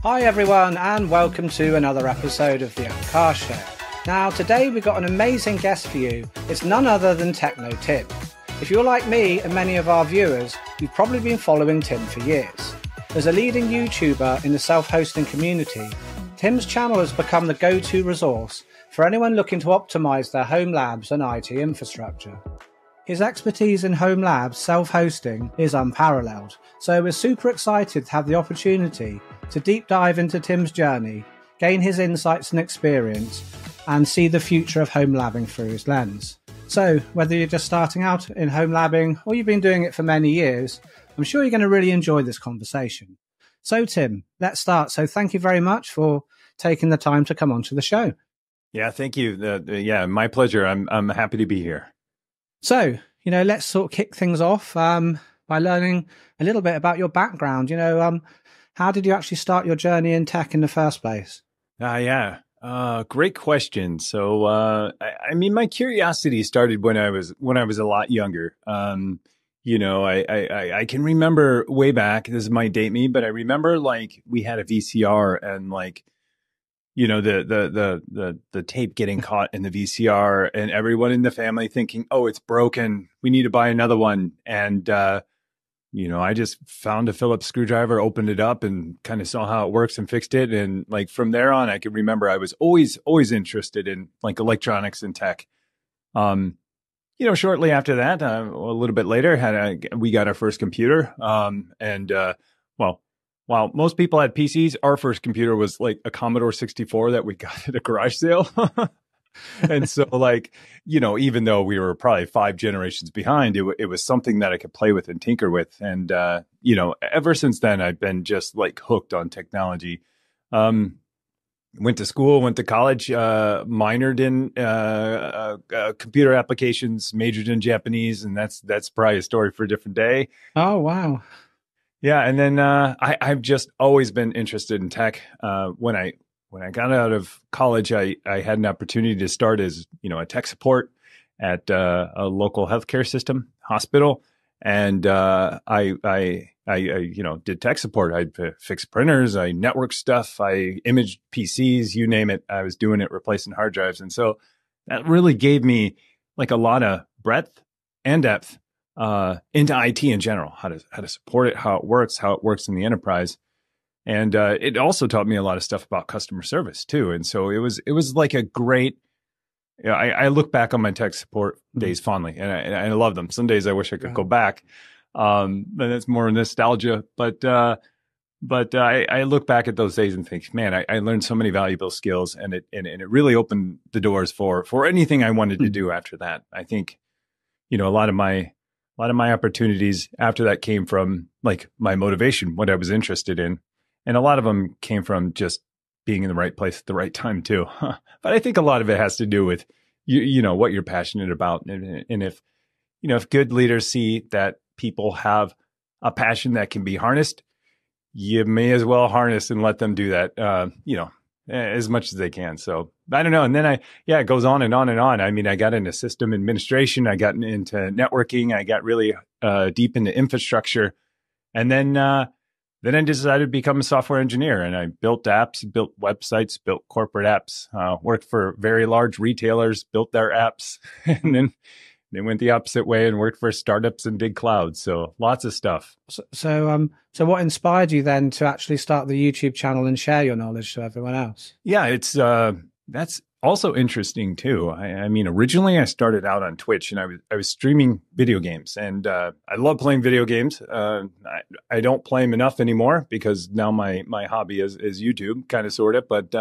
Hi everyone, and welcome to another episode of the Car Show. Now today we've got an amazing guest for you. It's none other than Techno Tim. If you're like me and many of our viewers, you've probably been following Tim for years. As a leading YouTuber in the self-hosting community, Tim's channel has become the go-to resource for anyone looking to optimize their home labs and IT infrastructure. His expertise in home labs self-hosting is unparalleled, so we're super excited to have the opportunity to deep dive into Tim's journey, gain his insights and experience, and see the future of home labbing through his lens. So, whether you're just starting out in home labbing or you've been doing it for many years, I'm sure you're going to really enjoy this conversation. So, Tim, let's start. So, thank you very much for taking the time to come onto the show. Yeah, thank you. My pleasure. I'm happy to be here. So, let's sort of kick things off by learning a little bit about your background. How did you actually start your journey in tech in the first place? Great question. So, my curiosity started when I was a lot younger. I can remember way back. This might date me, but I remember we had a VCR and the tape getting caught in the VCR and everyone in the family thinking, oh, it's broken. We need to buy another one. And, I just found a Phillips screwdriver, opened it up and kind of saw how it works and fixed it. And from there on, I could remember I was always interested in electronics and tech. Shortly after that, a little bit later, we got our first computer. While most people had PCs, our first computer was a Commodore 64 that we got at a garage sale. And so even though we were probably 5 generations behind, it was something that I could play with and tinker with. And, ever since then, I've been just hooked on technology. Went to school, went to college, minored in computer applications, majored in Japanese. And that's probably a story for a different day. Oh, wow. Yeah. And then I've just always been interested in tech. When I got out of college, I had an opportunity to start as, a tech support at a local healthcare system, hospital. And I did tech support. I fixed printers, I networked stuff, I imaged PCs, you name it. I was doing it, replacing hard drives. And so that really gave me a lot of breadth and depth into IT in general, how to support it, how it works in the enterprise. And it also taught me a lot of stuff about customer service too. And so it was a great. I look back on my tech support days fondly, and I love them. Some days I wish I could go back, and that's more nostalgia. But I look back at those days and think, man, I learned so many valuable skills, and it really opened the doors for anything I wanted to do after that. I think, a lot of my opportunities after that came from my motivation, what I was interested in. And a lot of them came from just being in the right place at the right time too. But I think a lot of it has to do with, what you're passionate about. And if good leaders see that people have a passion that can be harnessed, you may as well harness and let them do that, as much as they can. So I don't know. And then it goes on and on and on. I mean, I got into system administration. I got into networking. I got really deep into infrastructure. And then I decided to become a software engineer, and I built apps, built websites, built corporate apps, worked for very large retailers, built their apps, and then they went the opposite way and worked for startups and big clouds. So lots of stuff. So what inspired you then to actually start the YouTube channel and share your knowledge to everyone else? Yeah, that's also interesting too. I mean, originally I started out on Twitch and I was streaming video games, and I love playing video games. I don't play them enough anymore because now my hobby is YouTube, kind of, sort of. But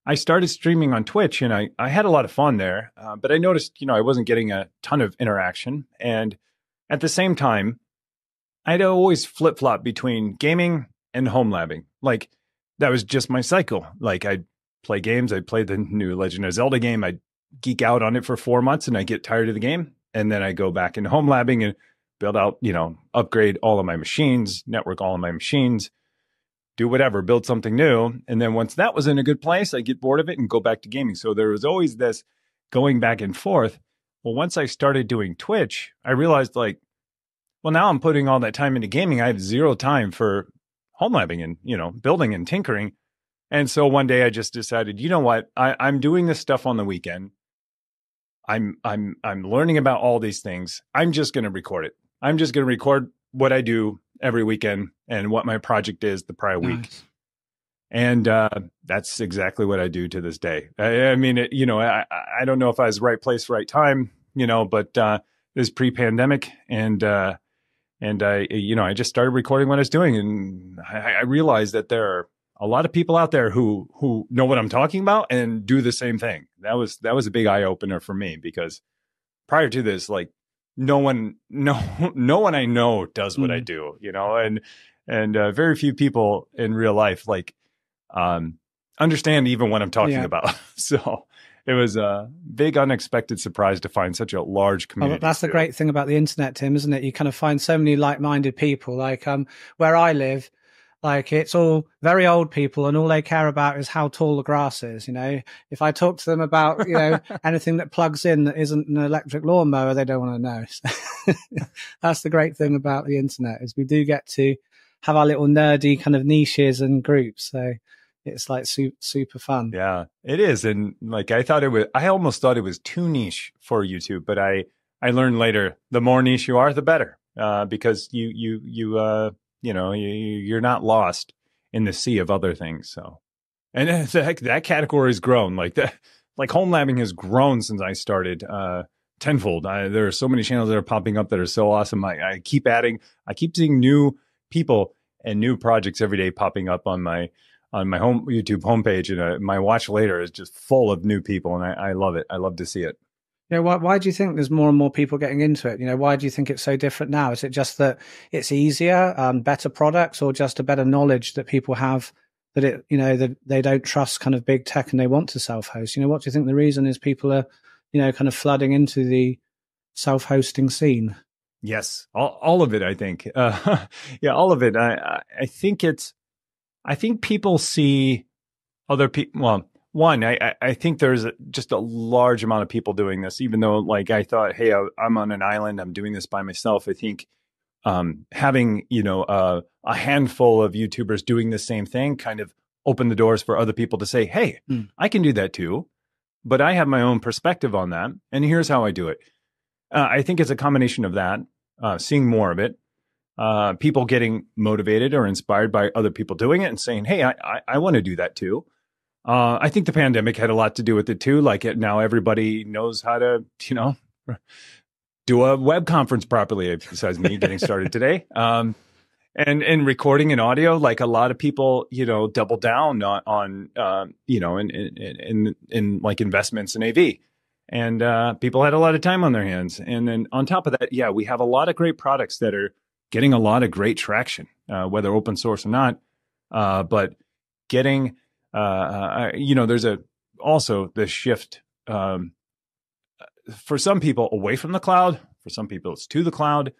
I started streaming on Twitch, and I had a lot of fun there. But I noticed, I wasn't getting a ton of interaction, and at the same time, I'd always flip flop between gaming and home labbing. That was just my cycle. I'd play games. I played the new Legend of Zelda game. I geek out on it for 4 months and I get tired of the game. And then I go back into home labbing and build out, upgrade all of my machines, network all of my machines, do whatever, build something new. And then once that was in a good place, I get bored of it and go back to gaming. So there was always this going back and forth. Well, once I started doing Twitch, I realized well, now I'm putting all that time into gaming. I have zero time for homelabbing and, you know, building and tinkering. And so one day I just decided, you know what, I'm doing this stuff on the weekend. I'm learning about all these things. I'm just going to record it. I'm just going to record what I do every weekend and what my project is the prior week. And that's exactly what I do to this day. I mean, you know, I don't know if I was right place, right time, you know, but it was pre-pandemic, and I, you know, I just started recording what I was doing, and I realized that there are a lot of people out there who know what I'm talking about and do the same thing. That was a big eye opener for me, because prior to this, like, no one I know does what I do, you know, and very few people in real life like understand even what I'm talking about. So it was a big unexpected surprise to find such a large community. Well, that's the great thing about the internet, Tim, isn't it? You kind of find so many like-minded people. Like where I live, like, it's all very old people, and all they care about is how tall the grass is. You know, if I talk to them about, you know, anything that plugs in that isn't an electric lawnmower, they don't want to know. So that's the great thing about the internet, is we do get to have our little nerdy kind of niches and groups. So it's like super fun. Yeah, it is. And like, I almost thought it was too niche for YouTube, but I learned later, the more niche you are, the better, because you know, you're not lost in the sea of other things. So, and that category has grown. Like homelabbing has grown since I started tenfold. There are so many channels that are popping up that are so awesome. I keep adding. I keep seeing new people and new projects every day popping up on my YouTube homepage, and my watch later is just full of new people, and I love it. I love to see it. Yeah, why do you think there's more and more people getting into it? You know, why do you think it's so different now? Is it just that it's easier, better products, or just a better knowledge that people have that it, you know, that they don't trust kind of big tech and they want to self-host? You know, what do you think the reason is people are, you know, kind of flooding into the self-hosting scene? Yes, all of it, I think. Yeah, all of it. I think people see other people. Well, one, I think there's just a large amount of people doing this, even though, like, I thought, hey, I'm on an island, I'm doing this by myself. I think having, you know, a handful of YouTubers doing the same thing kind of opened the doors for other people to say, hey, I can do that too, but I have my own perspective on that, and here's how I do it. I think it's a combination of that, seeing more of it, people getting motivated or inspired by other people doing it and saying, hey, I want to do that too. I think the pandemic had a lot to do with it too. Like, now everybody knows how to, you know, do a web conference properly, besides me getting started today. And recording and audio, like, a lot of people, you know, double down on you know, in like investments in AV. And people had a lot of time on their hands. And then on top of that, yeah, we have a lot of great products that are getting a lot of great traction, whether open source or not. But getting, you know, there's also the shift for some people away from the cloud, for some people it's to the cloud.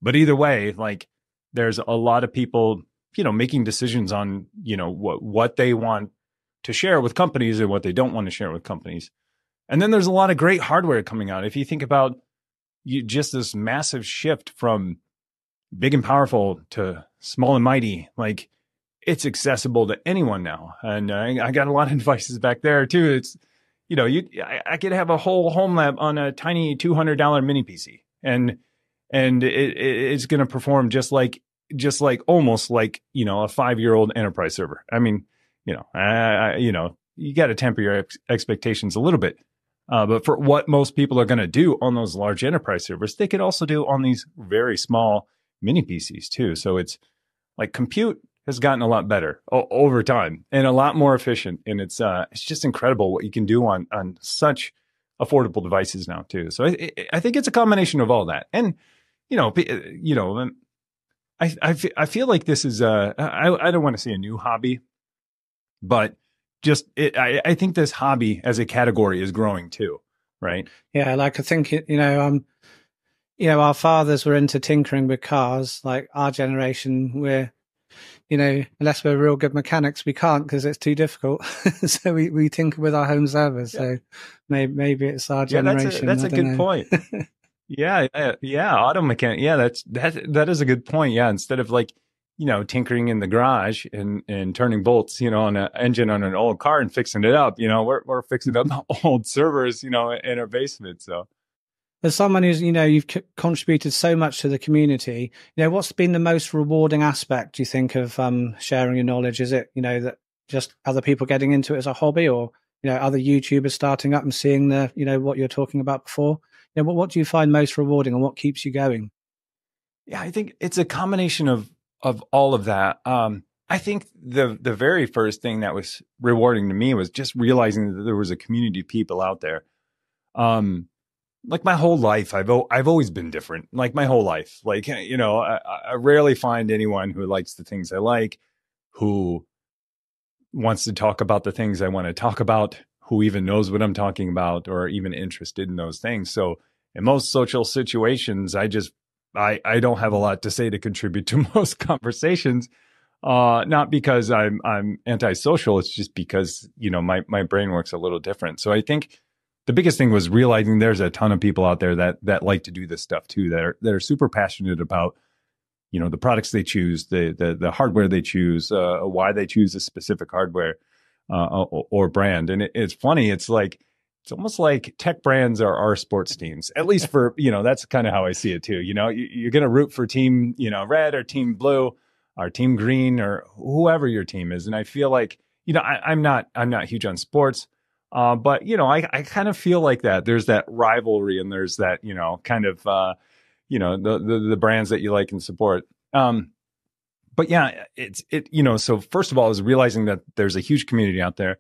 But either way, like, there's a lot of people, you know, making decisions on, you know, what they want to share with companies and what they don't want to share with companies. And then there's a lot of great hardware coming out. If you think about just this massive shift from big and powerful to small and mighty, like, it's accessible to anyone now. And I got a lot of devices back there too. It's, you know, I could have a whole home lab on a tiny $200 mini PC, and it's going to perform just like almost like, you know, a 5-year-old enterprise server. I mean, you know, you know, you got to temper your expectations a little bit. But for what most people are going to do on those large enterprise servers, they could also do on these very small mini PCs too. So it's like, compute has gotten a lot better over time and a lot more efficient. And it's just incredible what you can do on such affordable devices now too. So I think it's a combination of all that. And, you know, I feel like this is, I don't want to say a new hobby, but just I think this hobby as a category is growing too, right? Yeah, like, I think, you know, our fathers were into tinkering with cars. Like, our generation, we're, you know, unless we're real good mechanics, we can't, because it's too difficult. So we tinker with our home servers. Yeah. So maybe it's our generation. That's a good point. Yeah, auto mechanic. Yeah, that is a good point. Yeah, instead of, like, tinkering in the garage and turning bolts, on an engine on an old car and fixing it up. We're fixing up old servers, in our basement. So as someone who's, you've contributed so much to the community, what's been the most rewarding aspect, do you think, of sharing your knowledge? Is it, that just other people getting into it as a hobby, or, other YouTubers starting up and seeing what you're talking about before? What do you find most rewarding, and what keeps you going? Yeah, I think it's a combination of all of that. I think the very first thing that was rewarding to me was just realizing that there was a community of people out there. Like my whole life, I've always been different. Like my whole life, I rarely find anyone who likes the things I like, who wants to talk about the things I want to talk about, who even knows what I'm talking about, or even interested in those things. So in most social situations, I don't have a lot to say to contribute to most conversations. Not because I'm antisocial. It's just because, my brain works a little different. So I think the biggest thing was realizing there's a ton of people out there that like to do this stuff too, that are super passionate about, the products they choose, the hardware they choose, why they choose a specific hardware or brand. And it's funny. It's almost like tech brands are our sports teams, at least for, that's kind of how I see it too. You're going to root for team, red or team blue or team green or whoever your team is. And I feel like, I'm not huge on sports. But, I kind of feel like that there's that rivalry and there's that, kind of, the brands that you like and support. But yeah, so first of all, is realizing that there's a huge community out there.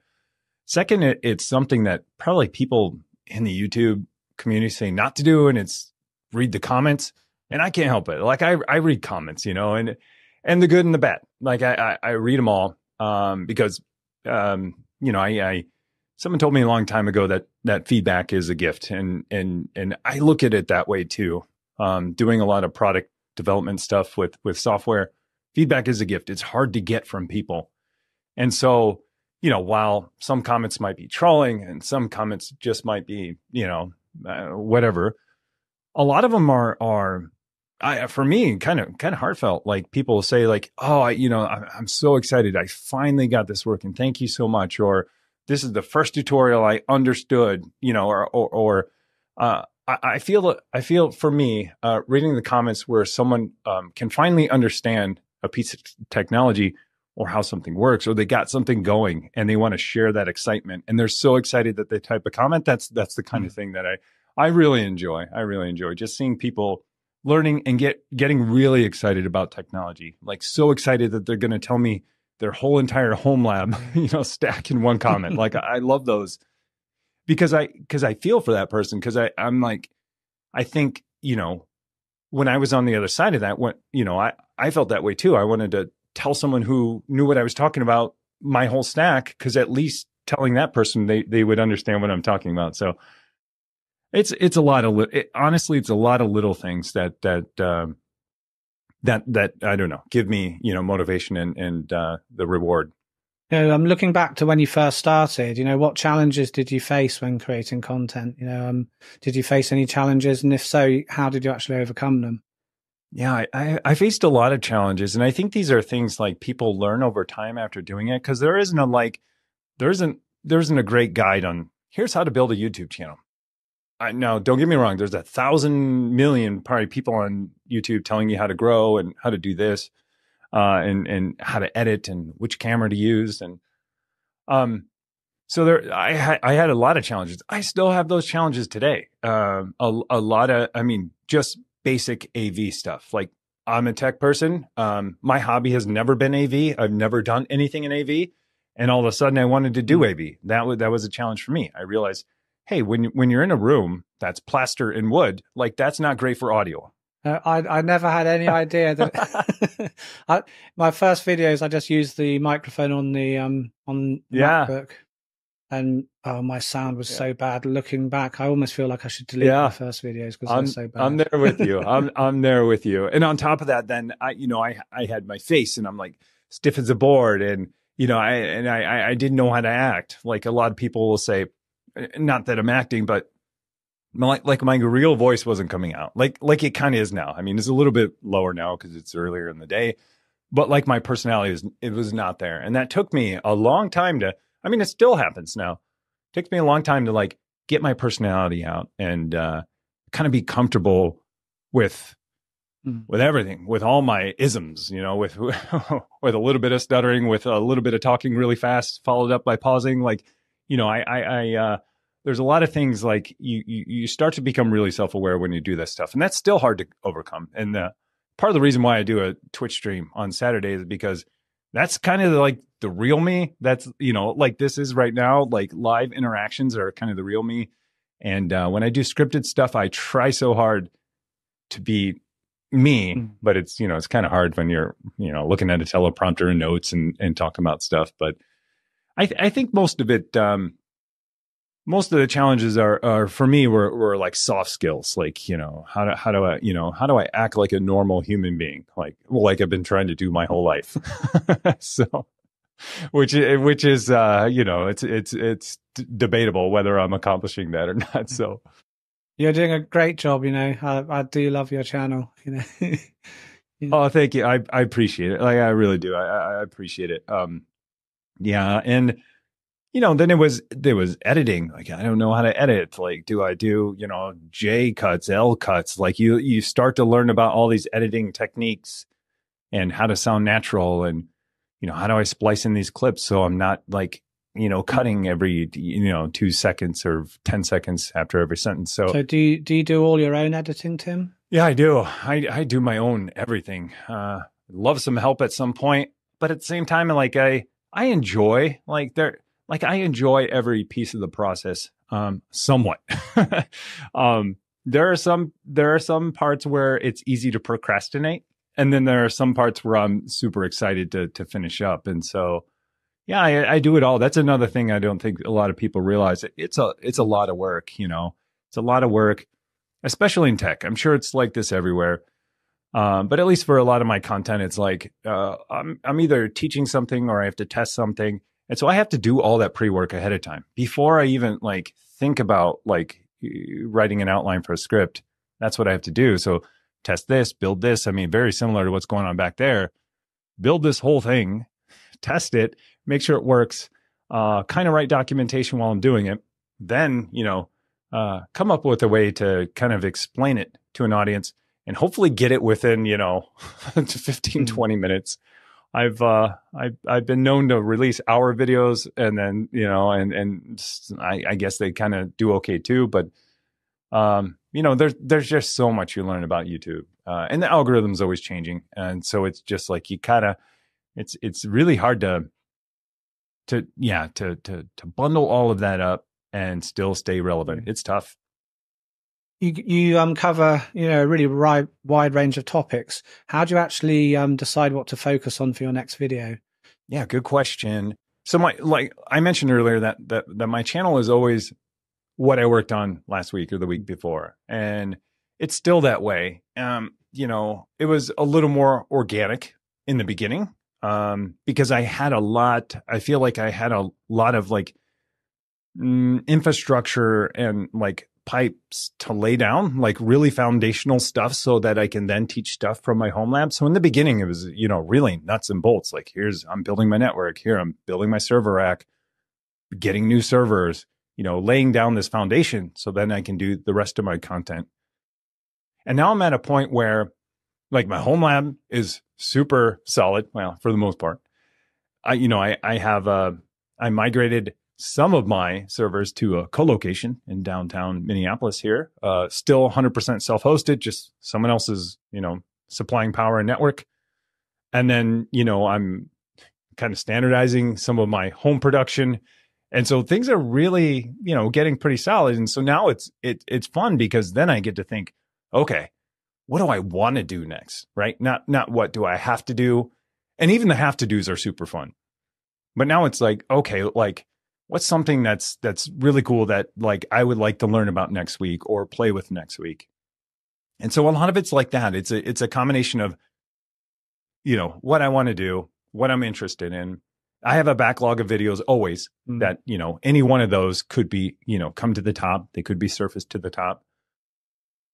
Second, it's something that probably people in the YouTube community say not to do, and it's read the comments, and I can't help it. Like I read comments, and the good and the bad. Like I read them all, because, someone told me a long time ago that feedback is a gift, and I look at it that way too. Doing a lot of product development stuff with software, feedback is a gift. It's hard to get from people, and so while some comments might be trolling and some comments just might be whatever, a lot of them are for me kind of heartfelt. Like people say like, oh, I'm so excited, I finally got this working, thank you so much, or this is the first tutorial I understood, I feel for me, reading the comments where someone can finally understand a piece of technology or how something works, or they got something going and they want to share that excitement, and they're so excited that they type a comment. That's the kind of thing that I really enjoy. I really enjoy just seeing people learning and getting really excited about technology, like so excited that they're going to tell me their whole entire home lab, stack in one comment. Like I love those because I feel for that person. Cause I'm like, I think, when I was on the other side of that, I felt that way too. I wanted to tell someone who knew what I was talking about my whole stack. Cause at least telling that person, they would understand what I'm talking about. So it's a lot of, honestly, it's a lot of little things that I don't know, give me, motivation and the reward. I'm looking back to when you first started, what challenges did you face when creating content? Did you face any challenges? And if so, how did you actually overcome them? Yeah, I faced a lot of challenges. And I think these are things like people learn over time after doing it, because there isn't a great guide on here's how to build a YouTube channel. Now, don't get me wrong. There's 1,000 million probably people on YouTube telling you how to grow and how to do this, and how to edit and which camera to use. And so I had a lot of challenges. I still have those challenges today. A lot of, just basic AV stuff. Like I'm a tech person. My hobby has never been AV. I've never done anything in AV. And all of a sudden I wanted to do AV. That was a challenge for me. I realized, hey, when you're in a room that's plaster and wood, like that's not great for audio. I never had any idea that my first videos, I just used the microphone on the MacBook, and my sound was so bad. Looking back, I almost feel like I should delete my first videos because they're so bad. I'm there with you. I'm there with you. And on top of that, then I had my face and I'm like stiff as a board, and I didn't know how to act. Like a lot of people will say, not that I'm acting, but like my real voice wasn't coming out like it kind of is now. It's a little bit lower now because it's earlier in the day, but like my personality it was not there. And that took me a long time to, I mean, it still happens now. It takes me a long time to like get my personality out and kind of be comfortable with everything, with all my isms, you know, with with a little bit of stuttering, with a little bit of talking really fast, followed up by pausing. Like, you know, I there's a lot of things like you start to become really self-aware when you do this stuff, and that's still hard to overcome. And part of the reason why I do a Twitch stream on Saturdays is because that's kind of like the real me. That's, you know, like this is right now, like live interactions are kind of the real me. And when I do scripted stuff, I try so hard to be me, but it's, you know, it's kind of hard when you're, you know, looking at a teleprompter and notes and talking about stuff. But I think most of it, most of the challenges are for me were like soft skills, like, you know, how do I act like a normal human being, like I've been trying to do my whole life. So, which is you know, it's debatable whether I'm accomplishing that or not. So. You're doing a great job, you know. I do love your channel, you know. Yeah. Oh, thank you. I appreciate it. Like, I really do. I appreciate it. Yeah. And, you know, then there was editing. Like, I don't know how to edit. Like, do I do, you know, J cuts, L cuts? Like you start to learn about all these editing techniques and how to sound natural. And, you know, how do I splice in these clips so I'm not like, you know, cutting every, you know, 2 seconds or 10 seconds after every sentence. So do you do all your own editing, Tim? Yeah, I do. I do my own everything. Love some help at some point, but at the same time, like I enjoy I enjoy every piece of the process, somewhat. There are some parts where it's easy to procrastinate, and then there are some parts where I'm super excited to finish up. And so, yeah, I do it all. That's another thing I don't think a lot of people realize. It's a lot of work, you know. It's a lot of work, especially in tech. I'm sure it's like this everywhere. But at least for a lot of my content, it's like I'm either teaching something or I have to test something. And so I have to do all that pre-work ahead of time before I even like think about like writing an outline for a script. That's what I have to do. So test this, build this. I mean, very similar to what's going on back there. Build this whole thing, test it, make sure it works, kind of write documentation while I'm doing it. Then, you know, come up with a way to kind of explain it to an audience and hopefully get it within, you know, 15, 20 minutes. I've been known to release hour videos and then, you know, and I guess they kind of do okay too. But, you know, there's just so much you learn about YouTube, and the algorithm's always changing. And so it's just like, you kind of, it's really hard to bundle all of that up and still stay relevant. It's tough. You cover, you know, a really wide range of topics. How do you actually decide what to focus on for your next video? Yeah, good question. So like I mentioned earlier that my channel is always what I worked on last week or the week before, and it's still that way. You know, it was a little more organic in the beginning because I feel like I had a lot of like infrastructure and like pipes to lay down, like really foundational stuff so that I can then teach stuff from my home lab. So in the beginning, it was, you know, really nuts and bolts. Like I'm building my network. Here, I'm building my server rack, getting new servers, you know, laying down this foundation so then I can do the rest of my content. And now I'm at a point where like my home lab is super solid. Well, for the most part, I migrated some of my servers to a co-location in downtown Minneapolis here, still 100% self-hosted, just someone else is, you know, supplying power and network. And then, you know, I'm kind of standardizing some of my home production. And so things are really, you know, getting pretty solid. And so now it's fun because then I get to think, okay, what do I want to do next? Right? Not what do I have to do? And even the have to do's are super fun. But now it's like, okay, like, what's something that's really cool that like I would like to learn about next week or play with next week? And so a lot of it's like that. It's a combination of, you know, what I want to do, what I'm interested in. I have a backlog of videos always that, you know, any one of those could be, you know, come to the top. They could be surfaced to the top.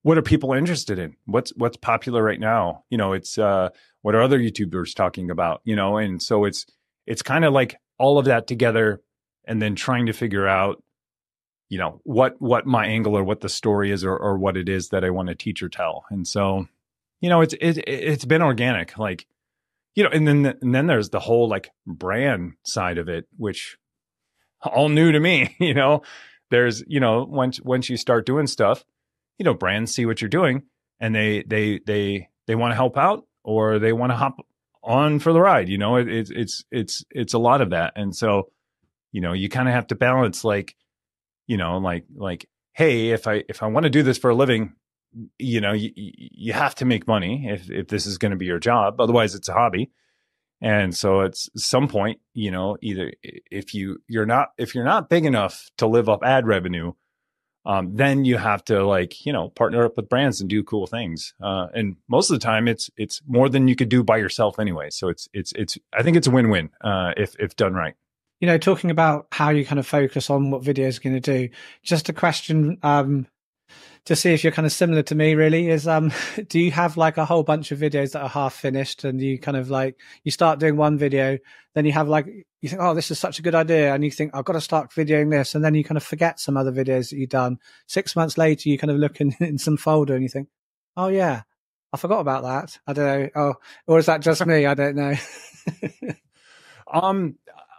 what are people interested in? What's popular right now? It's what are other YouTubers talking about? And so it's kind of like all of that together, and then trying to figure out, what my angle or what the story is, or what it is that I want to teach or tell. And so, it's been organic, like, and then there's the whole like brand side of it, which all new to me. There's, once you start doing stuff, brands see what you're doing, and they want to help out, or they want to hop on for the ride. It's a lot of that. And so, you kind of have to balance, like, like, hey, if I want to do this for a living, you have to make money if this is going to be your job. Otherwise it's a hobby. And so it's some point, either if you're not big enough to live off ad revenue, then you have to, like, partner up with brands and do cool things. And most of the time it's more than you could do by yourself anyway. So it's I think it's a win-win, if done right. Talking about how you kind of focus on what video is going to do, just a question, to see if you're kind of similar to me, really, is do you have like a whole bunch of videos that are half finished, and you kind of like, you start doing one video, then you have like, you think, oh, this is such a good idea, and you think, I've got to start videoing this, and then you kind of forget some other videos that you've done. 6 months later, you kind of look in some folder and you think, oh yeah, I forgot about that. I don't know. Oh, or is that just me? I don't know.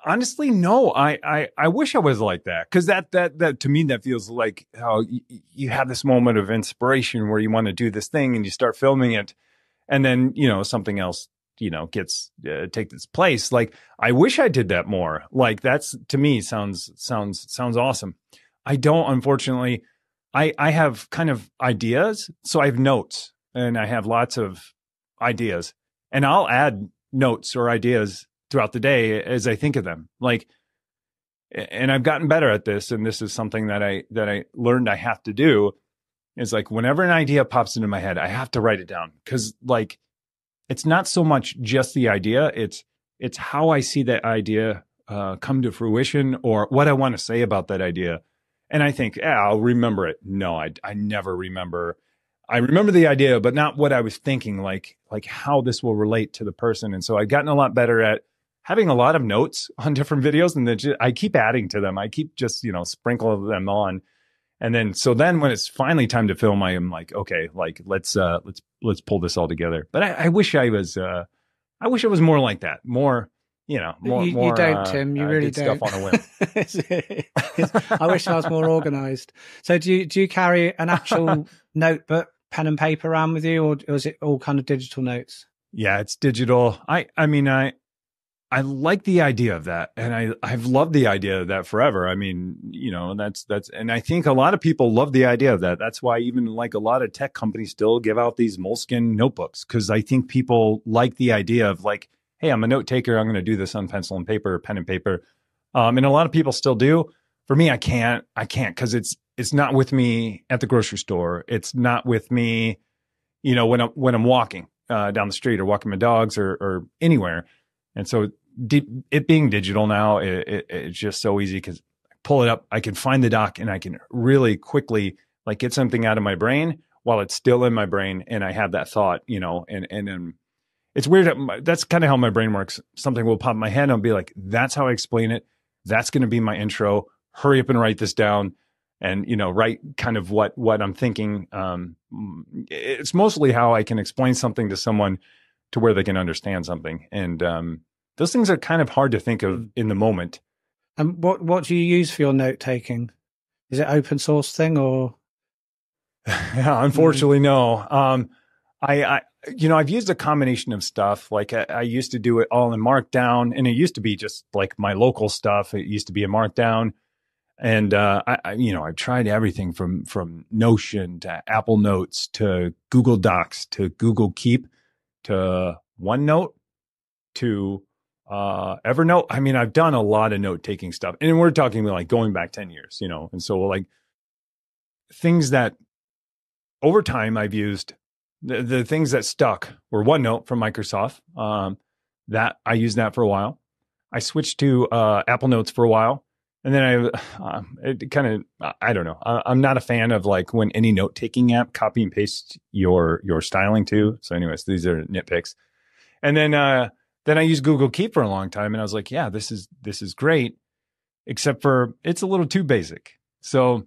Honestly, no. I wish I was like that, because that to me, that feels like how you have this moment of inspiration where you want to do this thing and you start filming it, and then something else gets take its place. Like, I wish I did that more. Like, that's, to me, sounds awesome. I don't, unfortunately. I have kind of ideas, so I have notes, and I have lots of ideas, and I'll add notes or ideas throughout the day as I think of them. Like, and I've gotten better at this, and this is something that I learned I have to do, is like, whenever an idea pops into my head, I have to write it down, because, like, it's not so much just the idea, it's how I see that idea come to fruition, or what I want to say about that idea. And I think, I'll remember it. No, I never remember. I remember the idea, but not what I was thinking, like how this will relate to the person. And so I've gotten a lot better at having a lot of notes on different videos, and then I keep adding to them. I keep just, sprinkle them on. And then, when it's finally time to film, I am like, okay, like, let's pull this all together. But I wish I was more like that. More, more. You don't, Tim. You really don't. Stuff on a whim. I wish I was more organized. So do you carry an actual notebook, pen and paper around with you, or is it all kind of digital notes? Yeah, it's digital. I mean, I like the idea of that, and I've loved the idea of that forever. I mean, that's, and I think a lot of people love the idea of that. That's why even like a lot of tech companies still give out these moleskin notebooks, because I think people like the idea of, like, hey, I'm a note taker. I'm going to do this on pencil and paper, pen and paper. And a lot of people still do. For me, I can't, because it's not with me at the grocery store. It's not with me, when I'm walking down the street, or walking my dogs, or anywhere. And so it being digital now, it's just so easy, because I pull it up, I can find the doc, and I can really quickly, like, get something out of my brain while it's still in my brain, and I have that thought, and it's weird. That's kind of how my brain works. Something will pop in my head, and I'll be like, that's how I explain it. That's going to be my intro. Hurry up and write this down, and write kind of what I'm thinking. It's mostly how I can explain something to someone to where they can understand something. And those things are kind of hard to think of in the moment. And what do you use for your note taking? Is it open source thing, or? Yeah, unfortunately, no. I've used a combination of stuff. Like, I used to do it all in Markdown, and it used to be just like my local stuff. It used to be in Markdown. And I've tried everything from Notion to Apple Notes to Google Docs to Google Keep to OneNote to Evernote. I mean, I've done a lot of note taking stuff, and we're talking like going back 10 years, and so, like, things that over time I've used, the things that stuck were OneNote from Microsoft. That I used that for a while. I switched to Apple Notes for a while, And then it kind of, I don't know. I'm not a fan of like when any note taking app copy and paste your styling to. So anyways, these are nitpicks. And then I used Google Keep for a long time, and I was like, yeah, this is great, except for it's a little too basic. So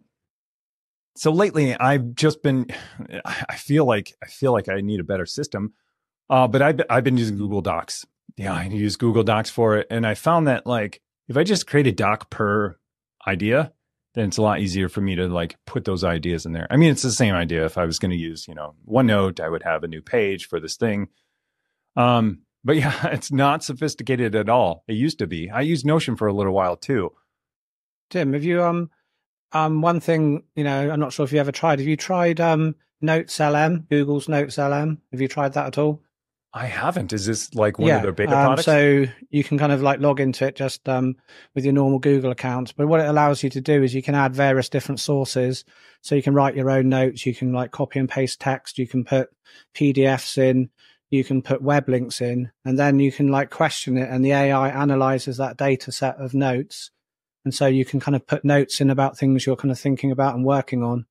lately I've just been, I feel like I need a better system. But I've been using Google Docs. Yeah, I use Google Docs for it. And I found that like, if I just create a doc per idea, then it's a lot easier for me to like put those ideas in there. I mean, it's the same idea. If I was going to use, OneNote, I would have a new page for this thing. But yeah, it's not sophisticated at all. It used to be. I used Notion for a little while too. Tim, have you one thing, I'm not sure if you ever tried. Have you tried Notes LM, Google's Notes LM? Have you tried that at all? I haven't. Is this like one of their beta products? So you can kind of like log into it just with your normal Google account. But what it allows you to do is you can add various different sources. So you can write your own notes. You can like copy and paste text. You can put PDFs in. You can put web links in. And then you can like question it. And the AI analyzes that data set of notes. And so you can kind of put notes in about things you're kind of thinking about and working on.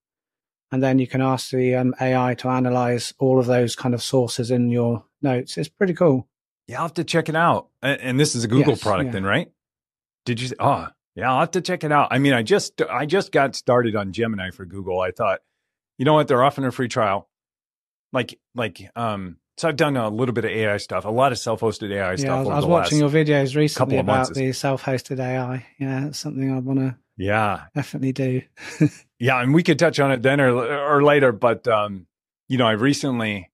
And then you can ask the AI to analyze all of those kind of sources in your notes. It's pretty cool. Yeah, I'll have to check it out. And this is a Google product then, right? Did you? Oh, yeah, I'll have to check it out. I mean, I just got started on Gemini for Google. I thought, you know what? They're offering a free trial. So I've done a little bit of AI stuff, a lot of self-hosted AI stuff. I was watching your videos recently about the self-hosted AI. Yeah, it's something I want to definitely do. Yeah, and we could touch on it then or later. But, I recently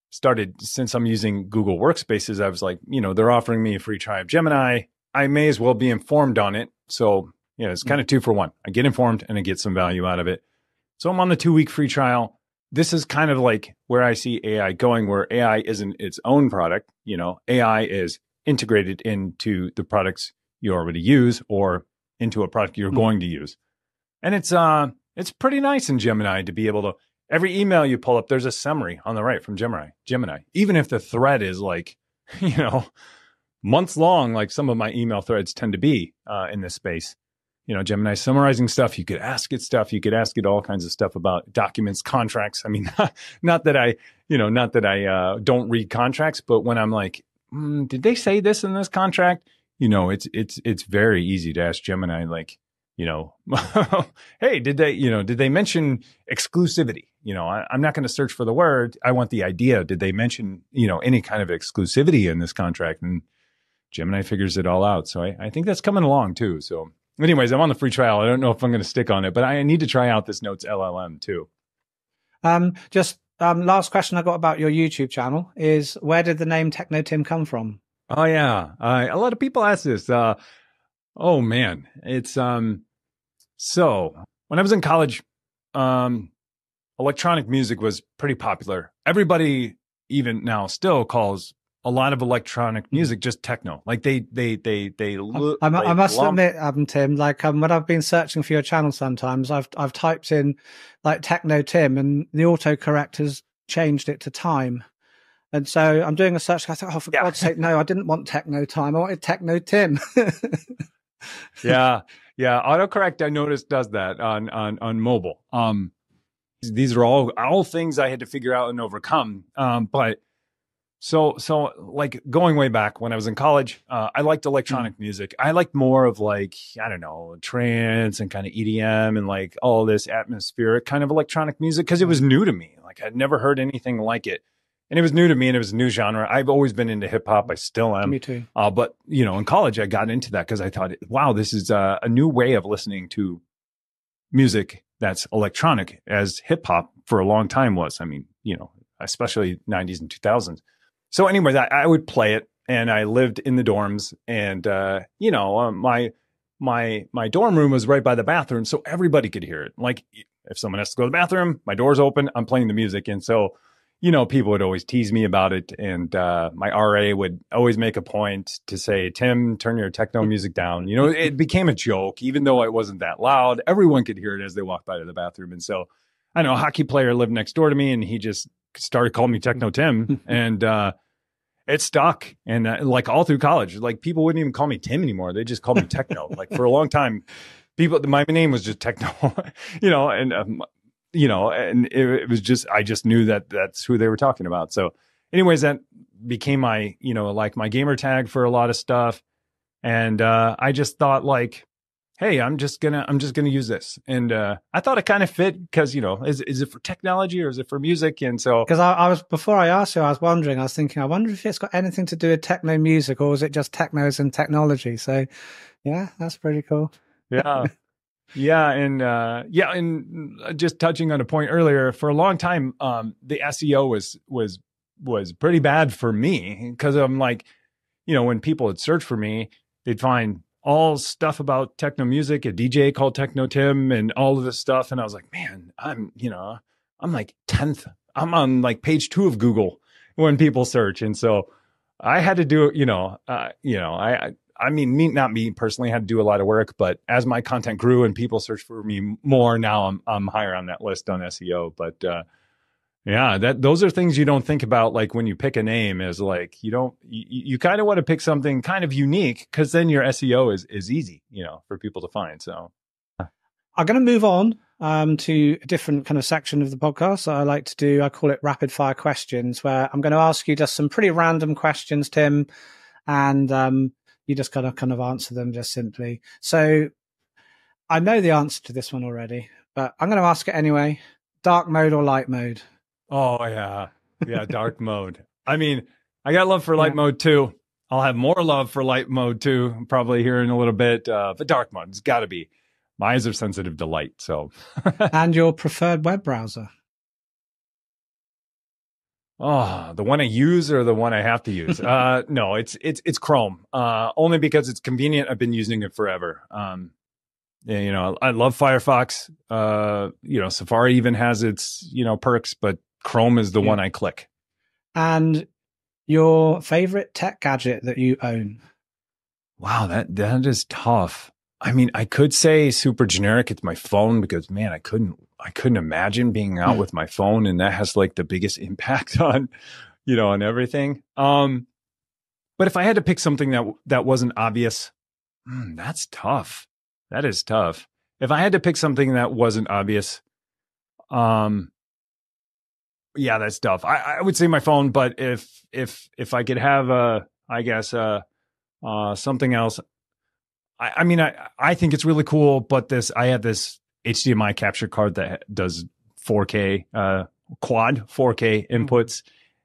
started, since I'm using Google Workspaces, I was like, they're offering me a free trial of Gemini. I may as well be informed on it. So, it's kind of 2 for 1. I get informed and I get some value out of it. So I'm on the 2-week free trial. This is kind of like where I see AI going, where AI isn't its own product. AI is integrated into the products you already use or into a product you're going to use. And it's pretty nice in Gemini to be able to, every email you pull up, there's a summary on the right from Gemini. Even if the thread is like, months long, like some of my email threads tend to be in this space. Gemini summarizing stuff. You could ask it stuff. You could ask it all kinds of stuff about documents, contracts. I mean, not that I don't read contracts, but when I'm like, did they say this in this contract? It's very easy to ask Gemini, like, hey, did they mention exclusivity? I'm not going to search for the word. I want the idea. Did they mention, any kind of exclusivity in this contract? And Gemini figures it all out. So I think that's coming along too. So anyways, I'm on the free trial. I don't know if I'm going to stick on it, but I need to try out this Notes LLM too. Last question I got about your YouTube channel is, where did the name Techno Tim come from? Oh yeah. A lot of people ask this. Oh man, it's, so when I was in college, electronic music was pretty popular. Everybody even now still calls a lot of electronic music just techno. Like I must admit, Tim, like when I've been searching for your channel, sometimes I've typed in like Techno Tim, and the autocorrect has changed it to time. And so I'm doing a search. I thought, oh, for God's sake, no, I didn't want Techno Time. I wanted Techno Tim. Yeah. Autocorrect, I noticed, does that on mobile. These are all things I had to figure out and overcome. But So like going way back when I was in college, I liked electronic music. I liked more of like, I don't know, trance and kind of EDM and like all this atmospheric kind of electronic music because it was new to me. Like I'd never heard anything like it. And it was new to me and it was a new genre. I've always been into hip hop. I still am. Me too. But, in college, I got into that because I thought, wow, this is a new way of listening to music that's electronic, as hip hop for a long time was. I mean, especially 90s and 2000s. So anyways, I would play it, and I lived in the dorms, and my dorm room was right by the bathroom, so everybody could hear it. Like if someone has to go to the bathroom, my door's open, I'm playing the music, and so people would always tease me about it, and my RA would always make a point to say, "Tim, turn your techno music down." It became a joke, even though it wasn't that loud. Everyone could hear it as they walked by to the bathroom, and so a hockey player lived next door to me, and he just started calling me Techno Tim, and it stuck. And like all through college, like people wouldn't even call me Tim anymore. They just called me Techno. Like for a long time, my name was just Techno, and it was just, I just knew that that's who they were talking about. So anyways, that became my, like my gamer tag for a lot of stuff. And I just thought like, hey, I'm just gonna use this. And I thought it kind of fit because, is it for technology or is it for music? And so, because I was, before I asked you, I was thinking, I wonder if it's got anything to do with techno music, or is it just technos and technology? So yeah, that's pretty cool. Yeah. Yeah. And just touching on a point earlier, for a long time, the SEO was pretty bad for me, because I'm like, when people would search for me, they'd find all stuff about techno music, a DJ called Techno Tim, and all of this stuff. And I was like, man, I'm like 10th. I'm on like page 2 of Google when people search. And so I had to do it, I mean, not me personally, had to do a lot of work, but as my content grew and people searched for me more, now I'm higher on that list on SEO. But yeah, those are things you don't think about, like when you pick a name, is like you kind of want to pick something kind of unique, because then your SEO is easy, for people to find. So I'm going to move on to a different kind of section of the podcast that I like to do. I call it rapid fire questions, where I'm going to ask you just some pretty random questions, Tim, and you just gotta kind of answer them just simply. So I know the answer to this one already, but I'm going to ask it anyway. Dark mode or light mode? Oh, yeah. Yeah, dark mode. I mean, I got love for light mode too. I'll have more love for light mode too, probably here in a little bit. But dark mode, it's got to be. My eyes are sensitive to light, so. And your preferred web browser? Oh, the one I use or the one I have to use? No, it's Chrome. Only because it's convenient. I've been using it forever. I love Firefox. Safari even has its, perks, but Chrome is the one I click. And your favorite tech gadget that you own? Wow, that is tough. I mean, I could say super generic. It's my phone, because man, I couldn't imagine being out with my phone, and that has like the biggest impact on, on everything. But if I had to pick something that wasn't obvious, that's tough. That is tough. If I had to pick something that wasn't obvious, yeah, that's tough. I would say my phone, but if I could have something else, I think it's really cool. But I have this HDMI capture card that does 4K quad 4K inputs,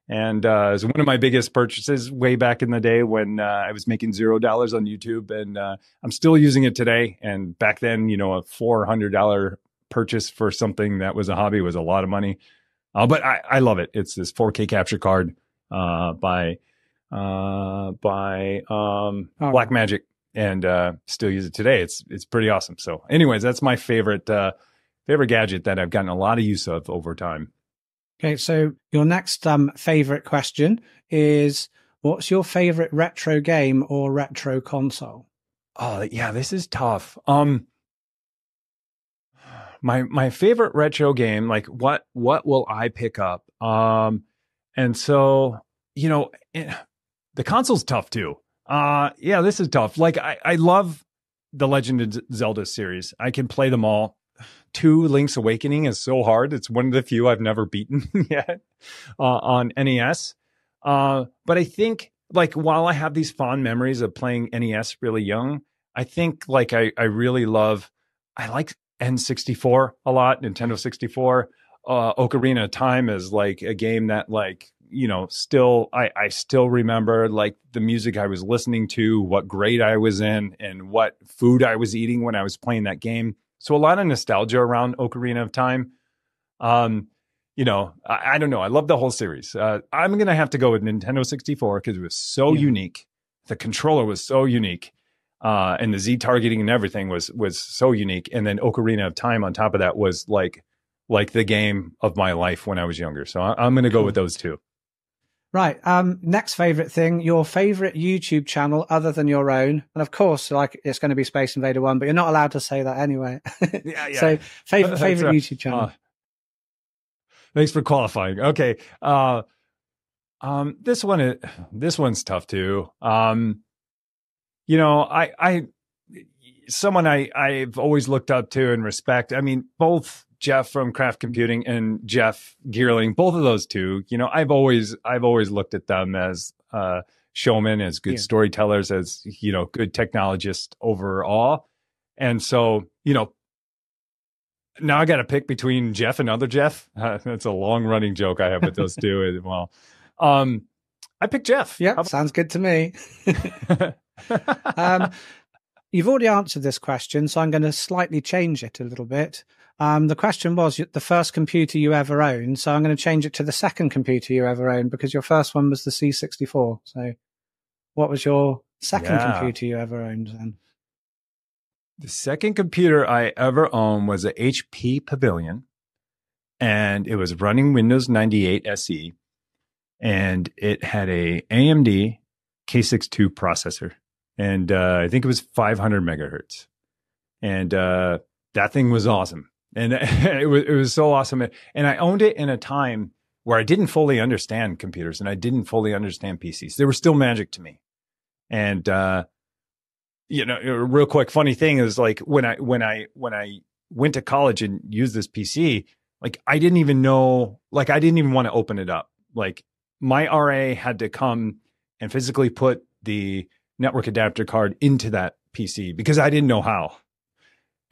and it was one of my biggest purchases way back in the day when I was making $0 on YouTube, and I'm still using it today. And back then, a $400 purchase for something that was a hobby was a lot of money. But I love it. It's this 4K capture card by Blackmagic, and still use it today. It's pretty awesome. So anyways, that's my favorite gadget that I've gotten a lot of use of over time. Okay, so your next favorite question is, what's your favorite retro game or retro console? Oh yeah, this is tough. My favorite retro game, like what will I pick up? And so, the console's tough too. Yeah, this is tough. Like I love the Legend of Zelda series. I can play them all. 2 Link's Awakening is so hard. It's one of the few I've never beaten yet on NES. But I think, like, while I have these fond memories of playing NES really young, I think like I like N64 a lot, Nintendo 64. Ocarina of Time is like a game that, like, still I still remember like the music I was listening to, what grade I was in, and what food I was eating when I was playing that game. So a lot of nostalgia around Ocarina of Time. I don't know. I love the whole series. I'm going to have to go with Nintendo 64 because it was so unique. The controller was so unique. And the Z targeting and everything was so unique. And then Ocarina of Time on top of that was like the game of my life when I was younger. So I'm going to go with those two. Right. Next favorite thing, your favorite YouTube channel other than your own. And of course, like, it's going to be Space Invader 1, but you're not allowed to say that anyway. Yeah. So favorite YouTube channel. Thanks for qualifying. Okay. This one's tough too. Someone I've always looked up to and respect. I mean, both Jeff from Craft Computing and Jeff Geerling, both of those two, I've always looked at them as showmen, as good storytellers, as, good technologists overall. And so, now I got to pick between Jeff and other Jeff. That's a long running joke I have with those two as well. I picked Jeff. Yeah, sounds good to me. You've already answered this question, so I'm going to slightly change it a little bit. The question was the first computer you ever owned, so I'm going to change it to the second computer you ever owned, because your first one was the C64. So what was your second computer you ever owned then? The second computer I ever owned was a HP Pavilion, and it was running Windows 98 SE, and it had a AMD K62 processor, and I think it was 500 megahertz, and that thing was awesome, and it was so awesome, and I owned it in a time where I didn't fully understand computers, and I didn't fully understand PCs. They were still magic to me, and a real quick funny thing is, like, when I went to college and used this PC, like, I didn't even know, like, I didn't even want to open it up. Like, my RA had to come and physically put the network adapter card into that PC because I didn't know how.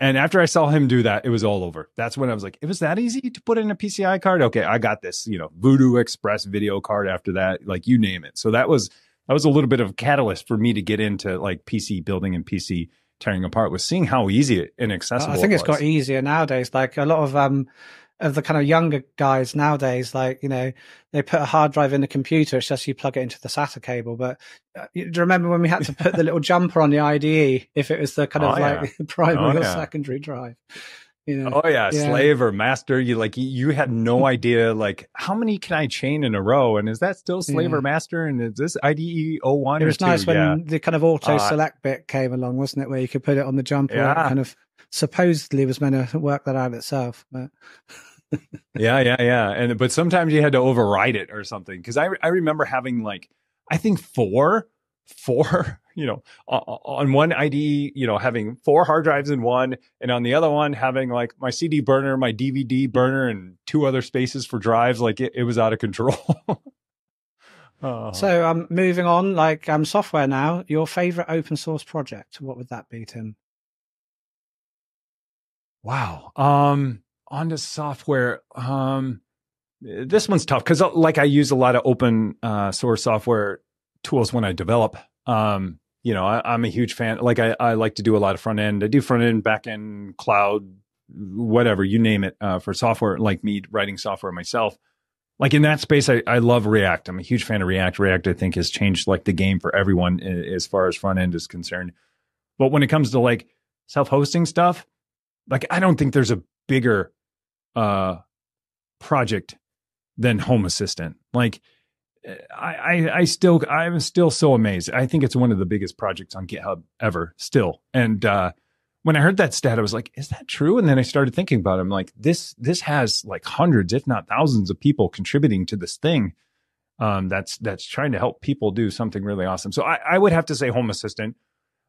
And after I saw him do that, it was all over. That's when I was like, it was that easy to put in a PCI card? Okay, I got this, Voodoo Express video card after that, like, you name it. So that was a little bit of a catalyst for me to get into, like, PC building and PC tearing apart, was seeing how easy and accessible it was. I think it's got easier nowadays. Like, a lot of the kind of younger guys nowadays, like, they put a hard drive in the computer. It's just you plug it into the SATA cable. But do you remember when we had to put the little jumper on the IDE if it was the kind of like primary or secondary drive? Slave or master. You had no idea, like, how many can I chain in a row, and is that still slave or master, and is this IDE 01 It was or 2? nice when the kind of auto select bit came along, wasn't it, where you could put it on the jumper. It kind of supposedly was meant to work that out itself, but but sometimes you had to override it or something, because I remember having, like, I think four on one IDE, having 4 hard drives in one, and on the other one having, like, my CD burner, my DVD burner, and 2 other spaces for drives. Like, it was out of control. So moving on, like, software now, your favorite open source project, what would that be, Tim? Wow. On to software. This one's tough because, like, I use a lot of open source software tools when I develop. I'm a huge fan. Like, I like to do a lot of front end. I do front end, back end, cloud, whatever, you name it, for software, like me writing software myself. Like, in that space, I love React. I'm a huge fan of React. React, I think, has changed, like, the game for everyone as far as front end is concerned. But when it comes to, like, self-hosting stuff, like, I don't think there's a bigger project than Home Assistant. Like, I'm still so amazed. I think it's one of the biggest projects on GitHub ever still. And when I heard that stat, I was like, is that true? And then I started thinking about it. I'm like, this has, like, hundreds, if not thousands, of people contributing to this thing that's trying to help people do something really awesome. So I would have to say Home Assistant.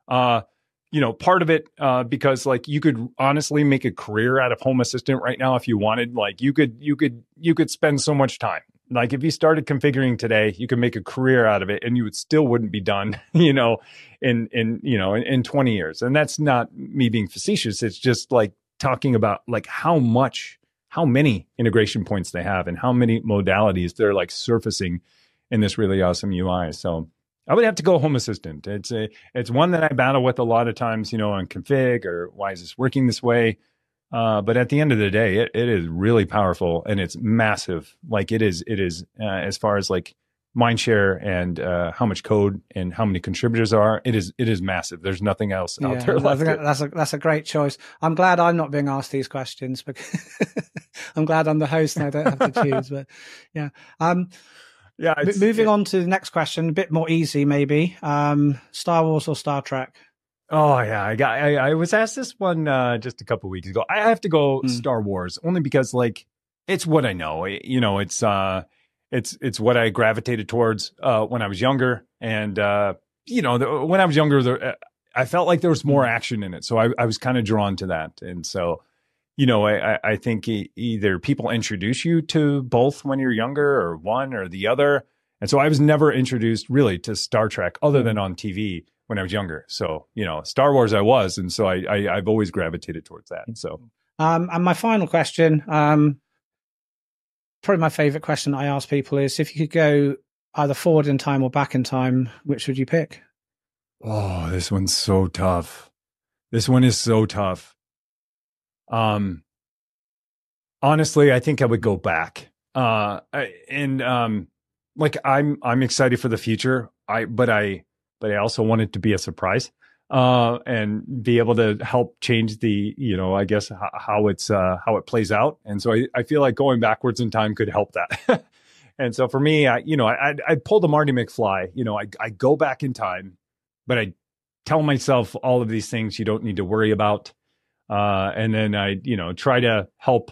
Part of it, because, like, you could honestly make a career out of Home Assistant right now if you wanted. Like, you could spend so much time. Like, if you started configuring today, you could make a career out of it, and you wouldn't be done, in 20 years. And that's not me being facetious. It's just, like, talking about, like, how many integration points they have and how many modalities they're, like, surfacing in this really awesome UI. So I would have to go Home Assistant. It's one that I battle with a lot of times, on config, or why is this working this way? But at the end of the day, it is really powerful, and it's massive. Like, it is as far as, like, mindshare and how much code and how many contributors are. It is massive. There's nothing else out there. I think that's a great choice. I'm glad I'm not being asked these questions, because I'm glad I'm the host and I don't have to choose. But yeah. Moving on to the next question, a bit more easy, maybe. Star Wars or Star Trek? Oh yeah, I was asked this one just a couple of weeks ago. I have to go Star Wars, only because, like, it's what I know. It's it's what I gravitated towards when I was younger. And when I was younger, I felt like there was more action in it, so I was kind of drawn to that. And so, I think either people introduce you to both when you're younger, or one or the other. And so I was never introduced really to Star Trek other than on TV when I was younger. So, Star Wars I was. And so I've always gravitated towards that. So, and my final question, probably my favorite question I ask people is, if you could go either forward in time or back in time, which would you pick? Oh, this one's so tough. This one is so tough. Honestly, I think I would go back. I'm excited for the future. But I also want it to be a surprise, and be able to help change the, I guess how it plays out. And so I feel like going backwards in time could help that. And so for me, I pull the Marty McFly. I go back in time, but I tell myself all of these things you don't need to worry about. And then I, try to help,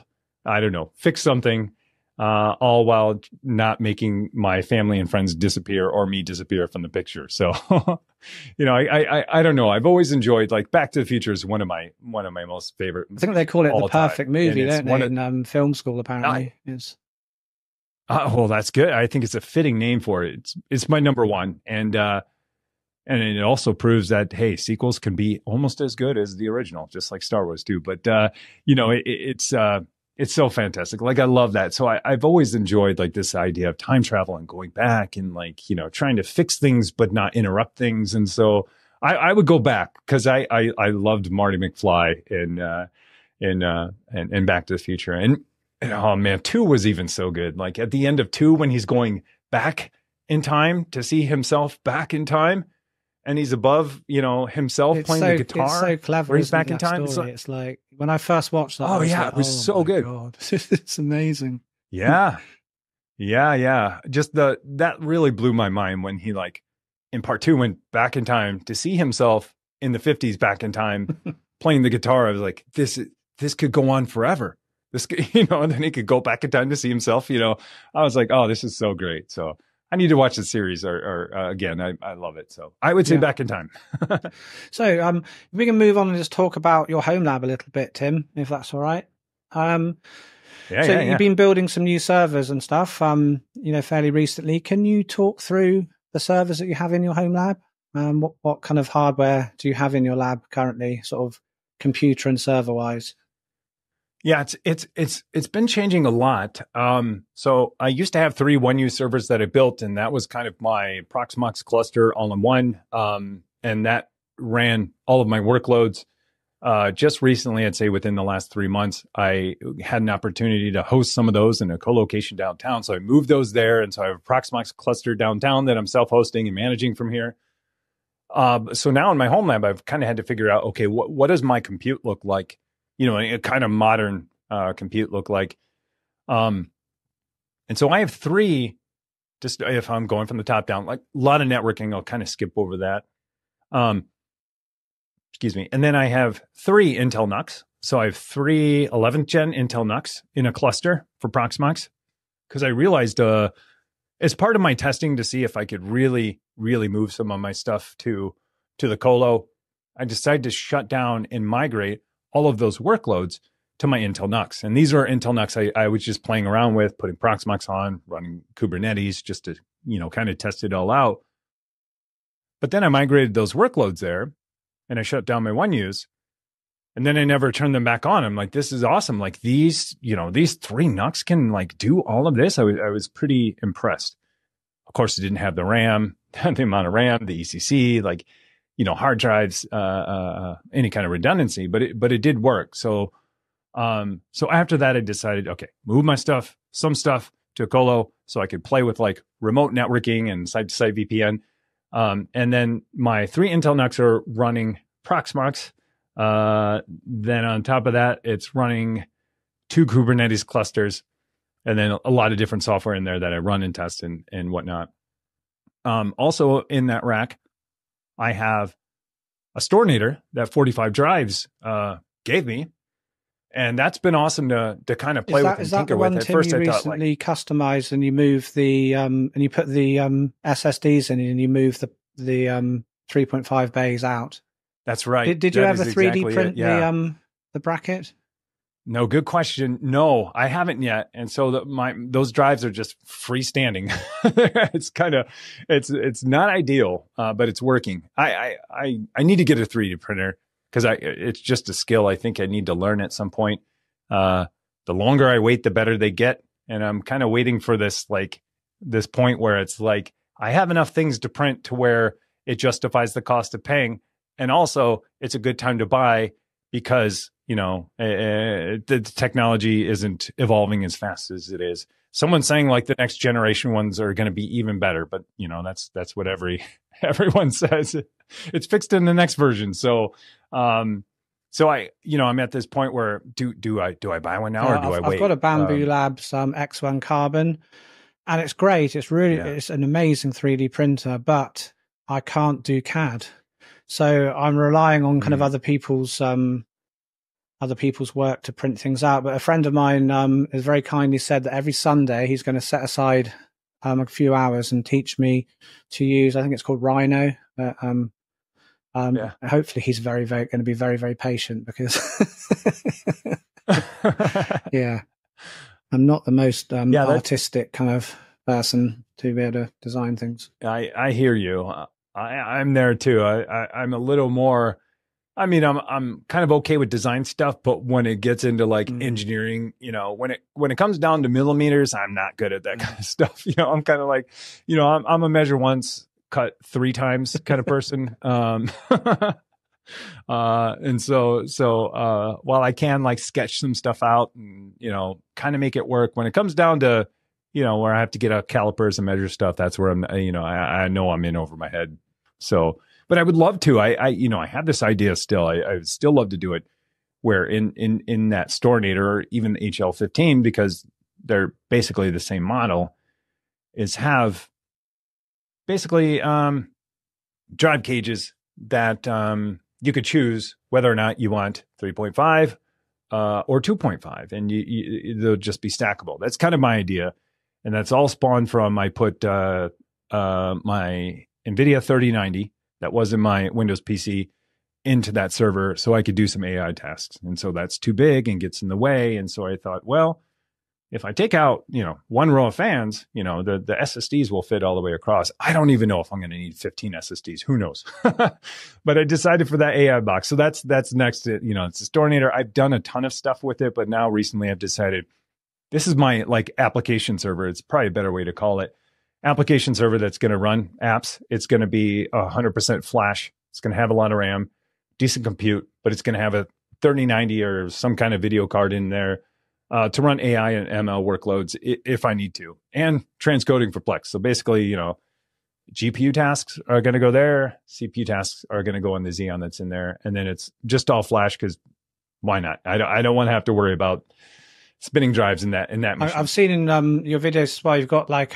fix something, all while not making my family and friends disappear or me disappear from the picture. So, I don't know. I've always enjoyed, like, Back to the Future is one of my most favorite. I think they call it the perfect movie, don't they? In film school, apparently. Well, that's good. I think it's a fitting name for it. It's my number one. And it also proves that, hey, sequels can be almost as good as the original, just like Star Wars do. But, it's so fantastic. Like, I love that. So I've always enjoyed, like, this idea of time travel and going back and, like, trying to fix things but not interrupt things. And so I would go back, because I loved Marty McFly in Back to the Future. And oh man, 2 was even so good. Like, at the end of 2, when he's going back in time to see himself back in time, and he's above, himself playing the guitar. It's so clever. Where he's back in time. It's like when I first watched that. It was so good. God. It's amazing. Yeah. Just that really blew my mind when he, like, in part 2, went back in time to see himself in the 50s back in time playing the guitar. I was like, this could go on forever. This, and then he could go back in time to see himself. I was like, oh, this is so great. So I need to watch the series or again. I love it. So I would say back in time. So we can move on and just talk about your home lab a little bit, Tim, if that's all right. You've been building some new servers and stuff, fairly recently. Can you talk through the servers that you have in your home lab? What kind of hardware do you have in your lab currently, sort of computer and server wise? Yeah, it's been changing a lot. So I used to have 3 1U servers that I built, and that was kind of my Proxmox cluster all in one. And that ran all of my workloads. Just recently, I'd say within the last 3 months, I had an opportunity to host some of those in a co-location downtown. So I moved those there. And so I have a Proxmox cluster downtown that I'm self-hosting and managing from here. So now in my home lab, I've kind of had to figure out, okay, what does my compute look like? A kind of modern compute look like. And so I have 3, just if I'm going from the top down, like a lot of networking, I'll kind of skip over that. Excuse me. And then I have 3 Intel NUCs. So I have 3 11th gen Intel NUCs in a cluster for Proxmox, because I realized as part of my testing to see if I could really, really move some of my stuff to the colo, I decided to shut down and migrate all of those workloads to my Intel NUCs. And these are Intel NUCs I was just playing around with, putting Proxmox on, running Kubernetes just to, kind of test it all out. But then I migrated those workloads there and I shut down my 1Us, and then I never turned them back on. I'm like, this is awesome. Like, these 3 NUCs can, like, do all of this. I was pretty impressed. Of course, it didn't have the RAM, the amount of RAM, the ECC, like, hard drives, any kind of redundancy, but it did work. So after that, I decided, okay, move my stuff, some stuff to a colo so I could play with, like, remote networking and site-to-site VPN. And then my 3 Intel NUCs are running Proxmox. Then on top of that, it's running 2 Kubernetes clusters, and then a lot of different software in there that I run and test and whatnot. Also in that rack, I have a Stornator that 45 Drives gave me. And that's been awesome to kind of play with and is that tinker the one, with. At Tim, first, you I thought, like, recently customized and you move the and you put the SSDs in and you move the 3.5 bays out? that's right. Did you That ever is 3D exactly print it. Yeah. the bracket? No, good question. No, I haven't yet. And so those drives are just freestanding. It's kind of, it's not ideal, but it's working. I need to get a 3D printer because it's just a skill I think I need to learn at some point. The longer I wait, the better they get. And I'm kind of waiting for this point where it's like, I have enough things to print to where it justifies the cost of paying. And also it's a good time to buy because, the technology isn't evolving as fast as it is. Someone's saying like the next generation ones are going to be even better, but that's what everyone says. It's fixed in the next version. So I'm at this point where do I buy one now or do I wait? I've got a Bamboo Labs X1 Carbon, and it's great. It's it's an amazing 3D printer, but I can't do CAD, so I'm relying on kind of other people's work to print things out. But a friend of mine has very kindly said that every Sunday he's going to set aside a few hours and teach me to use, I think it's called Rhino. Hopefully he's very, very going to be very, very patient because I'm not the most artistic kind of person to be able to design things. I hear you. I'm there too. I'm a little more, I mean, I'm kind of okay with design stuff, but when it gets into like engineering, when it comes down to millimeters, I'm not good at that kind of stuff. I'm kind of like, I'm a measure once, cut 3 times kind of person. And so while I can like sketch some stuff out and, kind of make it work, when it comes down to, where I have to get out calipers and measure stuff, that's where I'm, I know I'm in over my head. So, but I would love to. I have this idea still. I would still love to do it where in that Storinator or even HL15, because they're basically the same model, is have basically drive cages that you could choose whether or not you want 3.5 or 2.5, and they'll just be stackable. That's kind of my idea, and that's all spawned from I put my NVIDIA 3090 that was in my Windows PC into that server so I could do some AI tasks. And so that's too big and gets in the way. And so I thought, well, if I take out, one row of fans, the SSDs will fit all the way across. I don't even know if I'm going to need 15 SSDs. Who knows? But I decided for that AI box. So that's next. It's a Storinator. I've done a ton of stuff with it, but now recently I've decided this is my like application server. It's probably a better way to call it. Application server that's going to run apps. It's going to be 100% flash. It's going to have a lot of RAM, decent compute, but it's going to have a 3090 or some kind of video card in there to run AI and ML workloads if I need to, and transcoding for Plex. So basically, GPU tasks are going to go there. CPU tasks are going to go on the Xeon that's in there. And then it's just all flash because why not? I don't want to have to worry about spinning drives in that machine. I've seen in your videos as well, you've got like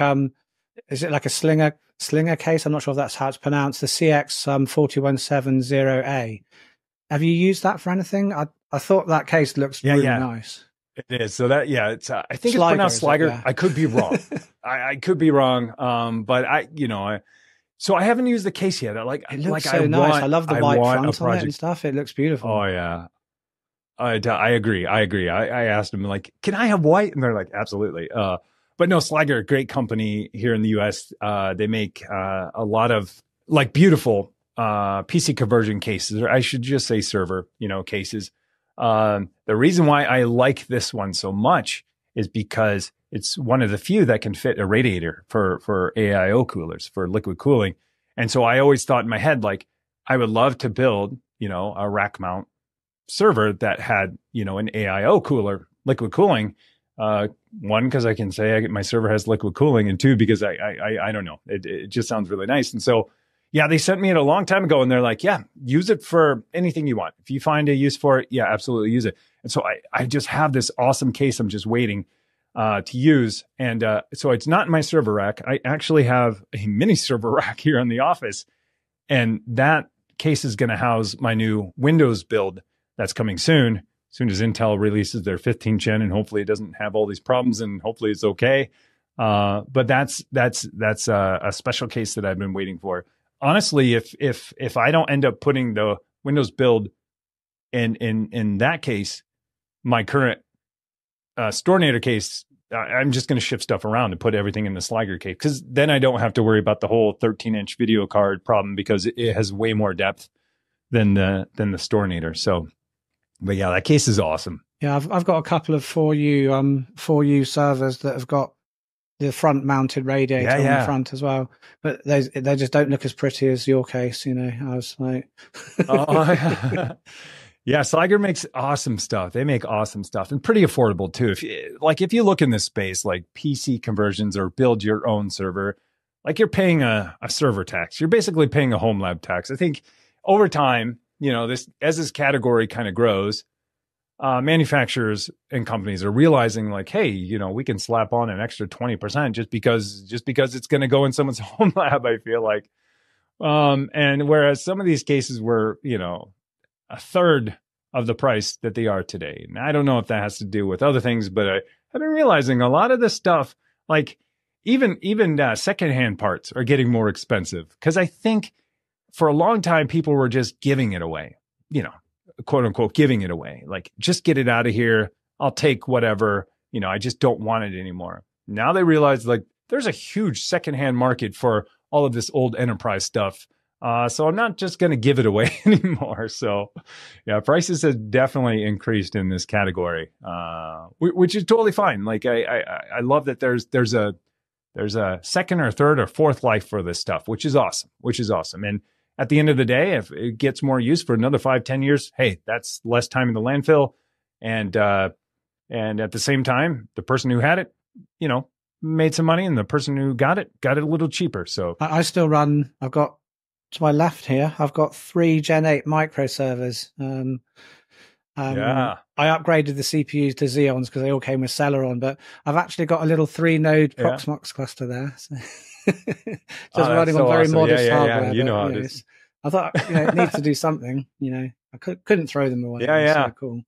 is it like a slinger case? I'm not sure if that's how it's pronounced. The CX 4170A. Have you used that for anything? I thought that case looks really nice. It is. So that it's I think Sliger, it's pronounced Sliger. Yeah. I could be wrong. I could be wrong. But so I haven't used the case yet. It looks so nice. I love the white front on it and stuff. It looks beautiful. Oh yeah. I agree. I asked them like, can I have white? And they're like, absolutely. But no, Sliger, great company here in the US. They make a lot of like beautiful PC conversion cases, or I should just say server, cases. The reason why I like this one so much is because it's one of the few that can fit a radiator for AIO coolers, for liquid cooling. And so I always thought in my head, like, I would love to build, a rack mount server that had, an AIO cooler, liquid cooling. One, because I can say my server has liquid cooling, and 2, because I don't know, it just sounds really nice. And so, yeah, they sent me it a long time ago, and they're like, yeah, use it for anything you want. If you find a use for it, yeah, absolutely use it. And so I just have this awesome case I'm just waiting to use. And so it's not in my server rack. I actually have a mini server rack here in the office, and that case is going to house my new Windows build that's coming soon, soon as Intel releases their 15th gen, and hopefully it doesn't have all these problems, and hopefully it's okay. But that's a special case that I've been waiting for. Honestly, if I don't end up putting the Windows build in that case, my current Stornator case, I'm just going to shift stuff around and put everything in the Sliger case, because then I don't have to worry about the whole 13-inch video card problem, because it has way more depth than the Stornator. So, but yeah, that case is awesome. Yeah, I've got a couple of 4U servers that have got the front mounted radiator on the front as well, but they just don't look as pretty as your case. You know, I was like, yeah, Sliger makes awesome stuff. They make awesome stuff, and pretty affordable too. If you look in this space, like PC conversions or build your own server, like you're paying a server tax. You're basically paying a home lab tax. I think over time, you know, as this category kind of grows, manufacturers and companies are realizing, like, hey, you know, we can slap on an extra 20% just because it's going to go in someone's home lab. I feel like, and whereas some of these cases were, you know, a third of the price that they are today. And I don't know if that has to do with other things, but I've been realizing a lot of this stuff, like even secondhand parts, are getting more expensive, because I think for a long time people were just giving it away, you know, quote unquote, giving it away. Like, just get it out of here. I'll take whatever, you know, I just don't want it anymore. Now they realize, like, there's a huge secondhand market for all of this old enterprise stuff. So I'm not just going to give it away anymore. So yeah, prices have definitely increased in this category, which is totally fine. Like, I love that there's a second or third or fourth life for this stuff, which is awesome. And at the end of the day, if it gets more use for another 5-10 years, hey, that's less time in the landfill. And at the same time, the person who had it, you know, made some money, and the person who got it a little cheaper. So I still run, I've got, to my left here, I've got 3 Gen 8 microservers. I upgraded the CPUs to Xeons because they all came with Celeron, but I've actually got a little 3-node Proxmox cluster there. So just running on very modest hardware. Yeah. You know how it is. I thought, you know, it needs to do something. You know, I couldn't throw them away. So cool.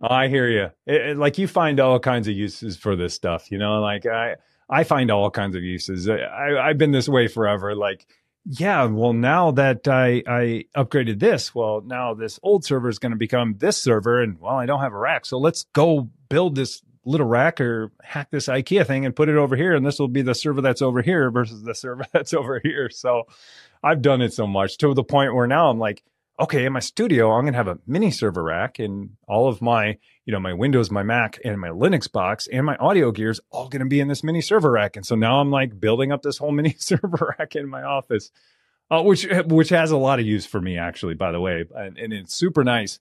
Oh, I hear you. Like, you find all kinds of uses for this stuff. You know, like I find all kinds of uses. I've been this way forever. Like, yeah, well, now that I upgraded this, well, now this old server is going to become this server, and, well, I don't have a rack, so let's go build this little rack or hack this IKEA thing and put it over here, and this will be the server that's over here versus the server that's over here. So I've done it so much, to the point where now I'm like, okay, in my studio, I'm going to have a mini server rack, and all of my, you know, my Windows, my Mac, and my Linux box, and my audio gears all going to be in this mini server rack. And so now I'm like building up this whole mini server rack in my office, which has a lot of use for me, actually, by the way. And it's super nice.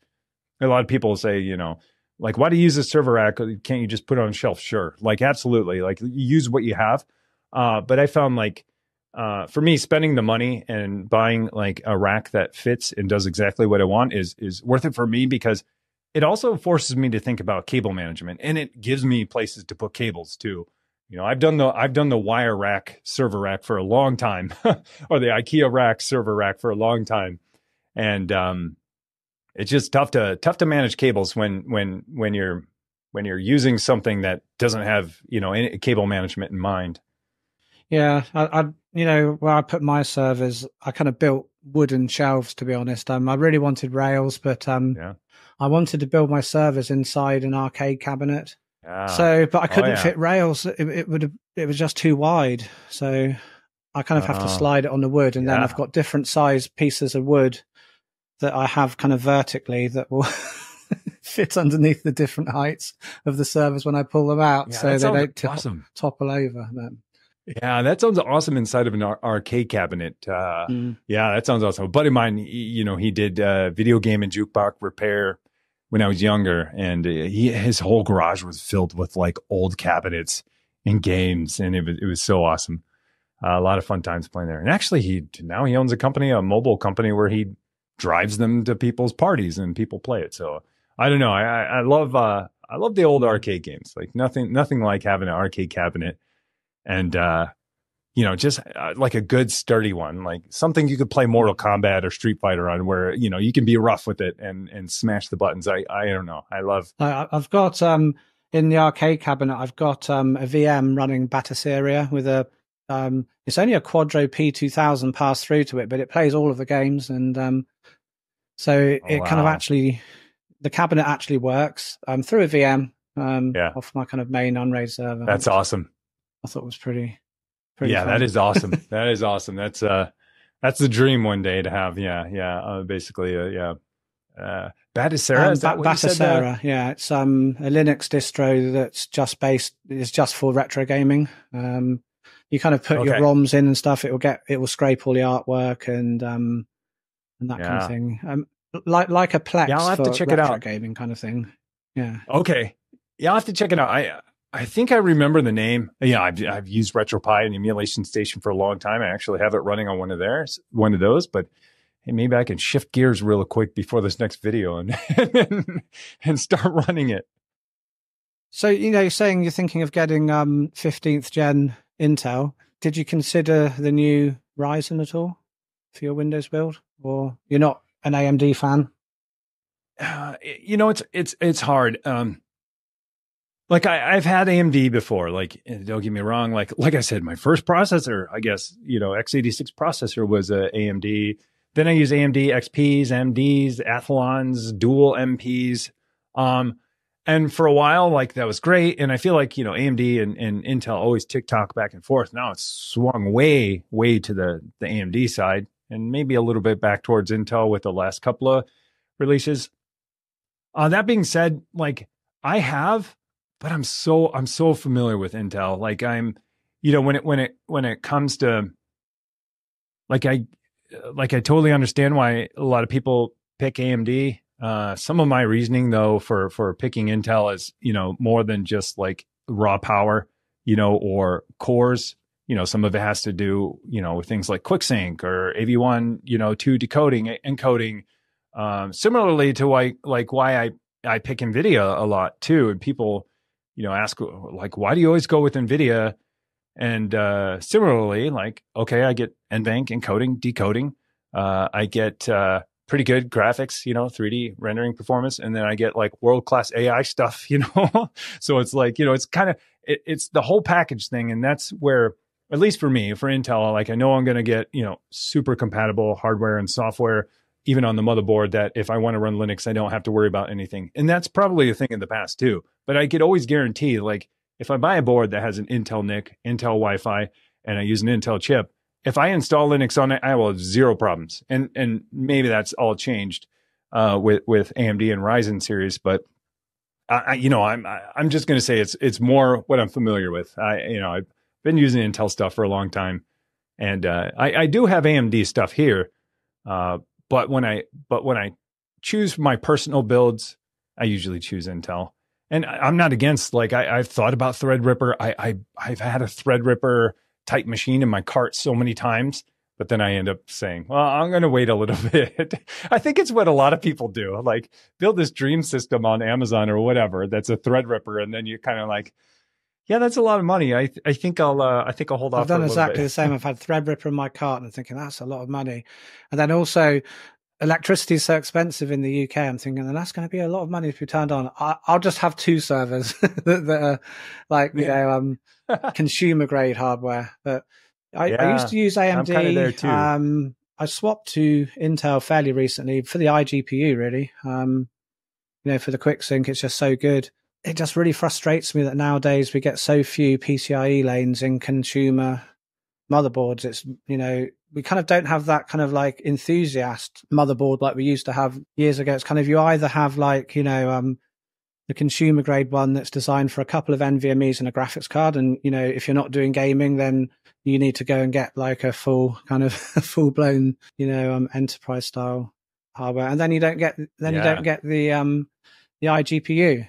A lot of people say, you know, like, why do you use a server rack? Can't you just put it on a shelf? Sure. Like, absolutely. Like, use what you have. But I found, like, for me, spending the money and buying like a rack that fits and does exactly what I want is worth it for me, because it also forces me to think about cable management, and it gives me places to put cables too. You know, I've done the wire rack server rack for a long time, or the IKEA rack server rack for a long time, and it's just tough to manage cables when you're using something that doesn't have, you know, any cable management in mind. Yeah, I you know, where I put my servers, I kind of built wooden shelves, to be honest. I really wanted rails, but I wanted to build my servers inside an arcade cabinet. So, but I couldn't fit rails. It was just too wide. So I kind of have to slide it on the wood, and then I've got different size pieces of wood that I have kind of vertically that will fit underneath the different heights of the servers when I pull them out, so they don't topple over. Yeah, that sounds awesome inside of an arcade cabinet. Yeah, that sounds awesome. A buddy of mine, you know, he did video game and jukebox repair when I was younger, and his whole garage was filled with like old cabinets and games, and it was so awesome. A lot of fun times playing there. And actually, now he owns a mobile company, where he drives them to people's parties and people play it. So I don't know. I love the old arcade games. Like, nothing like having an arcade cabinet. And just like a good sturdy one, like something you could play Mortal Kombat or Street Fighter on, where you can be rough with it and smash the buttons. I don't know. I've got in the arcade cabinet, I've got a VM running Bataseria with a it's only a Quadro P2000 pass through to it, but it plays all of the games, and so it kind of actually, the cabinet actually works through a VM off my kind of main Unraid server. That's awesome. I thought it was pretty yeah, fun. that is awesome. That is awesome. That's the dream one day to have. Basically, Bataseria. Is that what Bataseria, yeah, it's a Linux distro that's just for retro gaming. You kind of put your ROMs in and stuff. It will scrape all the artwork and that kind of thing. Like a Plex. Yeah, I'll have to check it out. Gaming kind of thing. Yeah. Okay. Yeah, I'll have to check it out. I think I remember the name. Yeah, I've used RetroPie and Emulation Station for a long time. I actually have it running on one of those, but hey, maybe I can shift gears real quick before this next video and start running it. So, you're saying you're thinking of getting 15th gen Intel. Did you consider the new Ryzen at all for your Windows build, or you're not an AMD fan? It's hard. Like I've had AMD before. Like, don't get me wrong. Like I said, my first processor, I guess, x86 processor was a AMD. Then I used AMD XPs, MDs, Athlons, dual MPs. And for a while, like that was great. And I feel like, AMD and Intel always tick-tock back and forth. Now it's swung way, way to the AMD side, and maybe a little bit back towards Intel with the last couple of releases. That being said, like I have, but I'm so familiar with Intel. Like I'm, when it comes to, like I totally understand why a lot of people pick AMD. Some of my reasoning though for picking Intel is, more than just like raw power, or cores. Some of it has to do, with things like QuickSync or AV1, 2 decoding, encoding. Similarly to why I pick NVIDIA a lot too. And people, ask like, why do you always go with NVIDIA? And similarly, like, okay, I get NVENC encoding, decoding. I get pretty good graphics, 3D rendering performance. And then I get like world-class AI stuff, So it's like, it's kind of, it's the whole package thing. And that's where, at least for me, for Intel, like I know I'm going to get, super compatible hardware and software, even on the motherboard, that if I want to run Linux, I don't have to worry about anything. And that's probably a thing in the past too. But I could always guarantee, like, if I buy a board that has an Intel NIC, Intel Wi-Fi, and I use an Intel chip, if I install Linux on it, I will have zero problems. And maybe that's all changed with AMD and Ryzen series. But I'm just going to say it's more what I'm familiar with. I've been using Intel stuff for a long time, and I do have AMD stuff here. But when I choose my personal builds, I usually choose Intel. And I'm not against, like, I've thought about Threadripper. I've had a Threadripper type machine in my cart so many times, but then I end up saying, well, I'm going to wait a little bit. I think it's what a lot of people do, like build this dream system on Amazon or whatever that's a Threadripper, and then you're kind of like, yeah, that's a lot of money. I think I'll hold off. I've done exactly the same. I've had Threadripper in my cart and I'm thinking that's a lot of money, and then also electricity is so expensive in the UK. I'm thinking, and that's going to be a lot of money to be turned on. I'll just have 2 servers that are like, consumer grade hardware. But I used to use AMD. I'm kind of there too. I swapped to Intel fairly recently for the iGPU, really. For the QuickSync, it's just so good. It just really frustrates me that nowadays we get so few PCIe lanes in consumer motherboards. It's, we kind of don't have that kind of like enthusiast motherboard like we used to have years ago. It's kind of, you either have like, the consumer grade one that's designed for a couple of NVMEs and a graphics card. And, if you're not doing gaming, then you need to go and get like a full kind of full blown, enterprise style hardware. And then you don't get, the iGPU.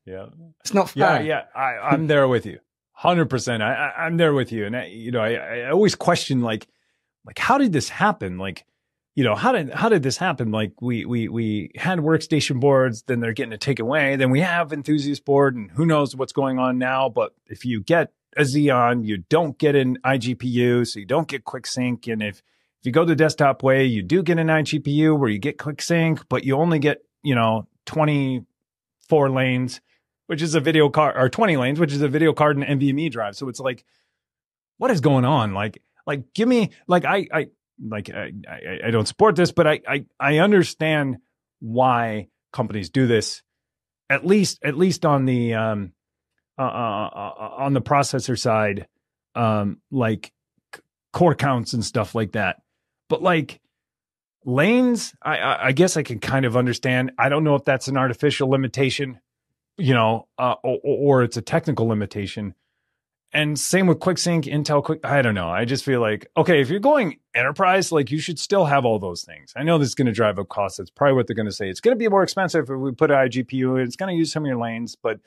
Yeah. It's not fair. Yeah. I'm there with you. 100%. I'm there with you. And I always question, like, how did this happen? Like, how did this happen? Like we had workstation boards, then they're getting to take away. Then we have enthusiast board, and who knows what's going on now. But if you get a Xeon, you don't get an iGPU, so you don't get quick sync. And if you go the desktop way, you do get an iGPU where you get quick sync, but you only get, 24 lanes, which is a video card, or 20 lanes, which is a video card and NVMe drive. So it's like, what is going on? Like give me, like, I don't support this, but I understand why companies do this, at least on the processor side, like core counts and stuff like that. But like lanes, I guess I can kind of understand. I don't know if that's an artificial limitation, or it's a technical limitation. And same with QuickSync, Intel Quick. I don't know. I just feel like, okay, if you're going enterprise, like you should still have all those things. I know this is going to drive up costs. That's probably what they're going to say. It's going to be more expensive if we put an iGPU. It's going to use some of your lanes, but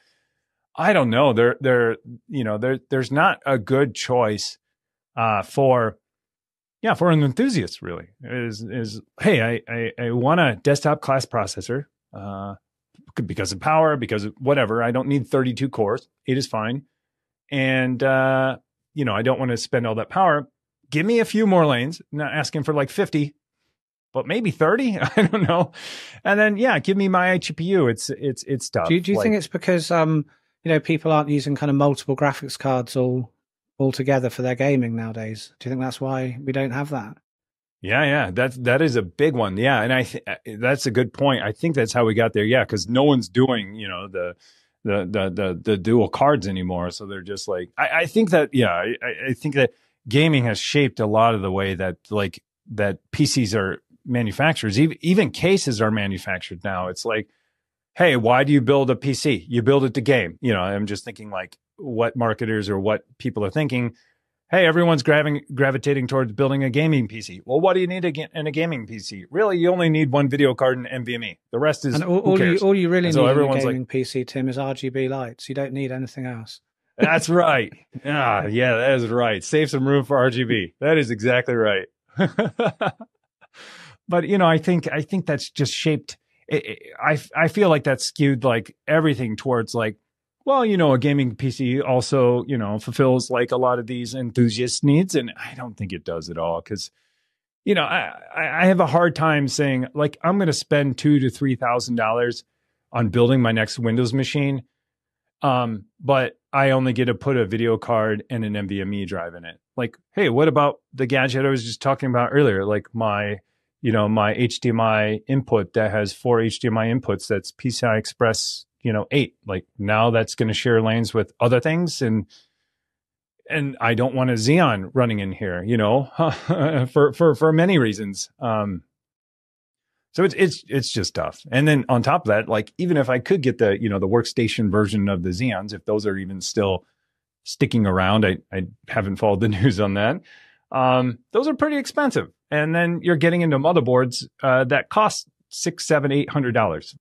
I don't know. There's not a good choice for an enthusiast. Really, is hey, I want a desktop class processor because of power, because of whatever. I don't need 32 cores. 8 is fine. And, I don't want to spend all that power. Give me a few more lanes, not asking for like 50, but maybe 30. I don't know. And then, give me my iGPU. It's tough. Do you think it's because, people aren't using kind of multiple graphics cards all together for their gaming nowadays? Do you think that's why we don't have that? Yeah. That is a big one. Yeah. And that's a good point. I think that's how we got there. Yeah. Cause no one's doing, the dual cards anymore. So they're just like, I think that, I think that gaming has shaped a lot of the way that that PCs are manufactured. Even cases are manufactured now. It's like, hey, why do you build a PC? You build it to game. I'm just thinking like what marketers or what people are thinking. Hey, everyone's gravitating towards building a gaming PC. Well, what do you need in a gaming PC? Really, you only need one video card and NVMe. The rest is all you really need in a gaming PC, Tim, is RGB lights. You don't need anything else. That's right. Yeah, that is right. Save some room for RGB. That is exactly right. But I think that's just shaped. I feel like that's skewed like everything towards like, well, a gaming PC also, fulfills like a lot of these enthusiast needs. And I don't think it does at all. Cause, I have a hard time saying like, I'm going to spend $2,000 to $3,000 on building my next Windows machine. But I only get to put a video card and an NVMe drive in it. Like, hey, what about the gadget I was just talking about earlier? Like my HDMI input that has 4 HDMI inputs. That's PCI Express 8, like now that's going to share lanes with other things. And I don't want a Xeon running in here, for many reasons. So it's just tough. And then on top of that, like, even if I could get the, the workstation version of the Xeons, if those are even still sticking around, I haven't followed the news on that. Those are pretty expensive. And then you're getting into motherboards, that cost $600, $700, $800.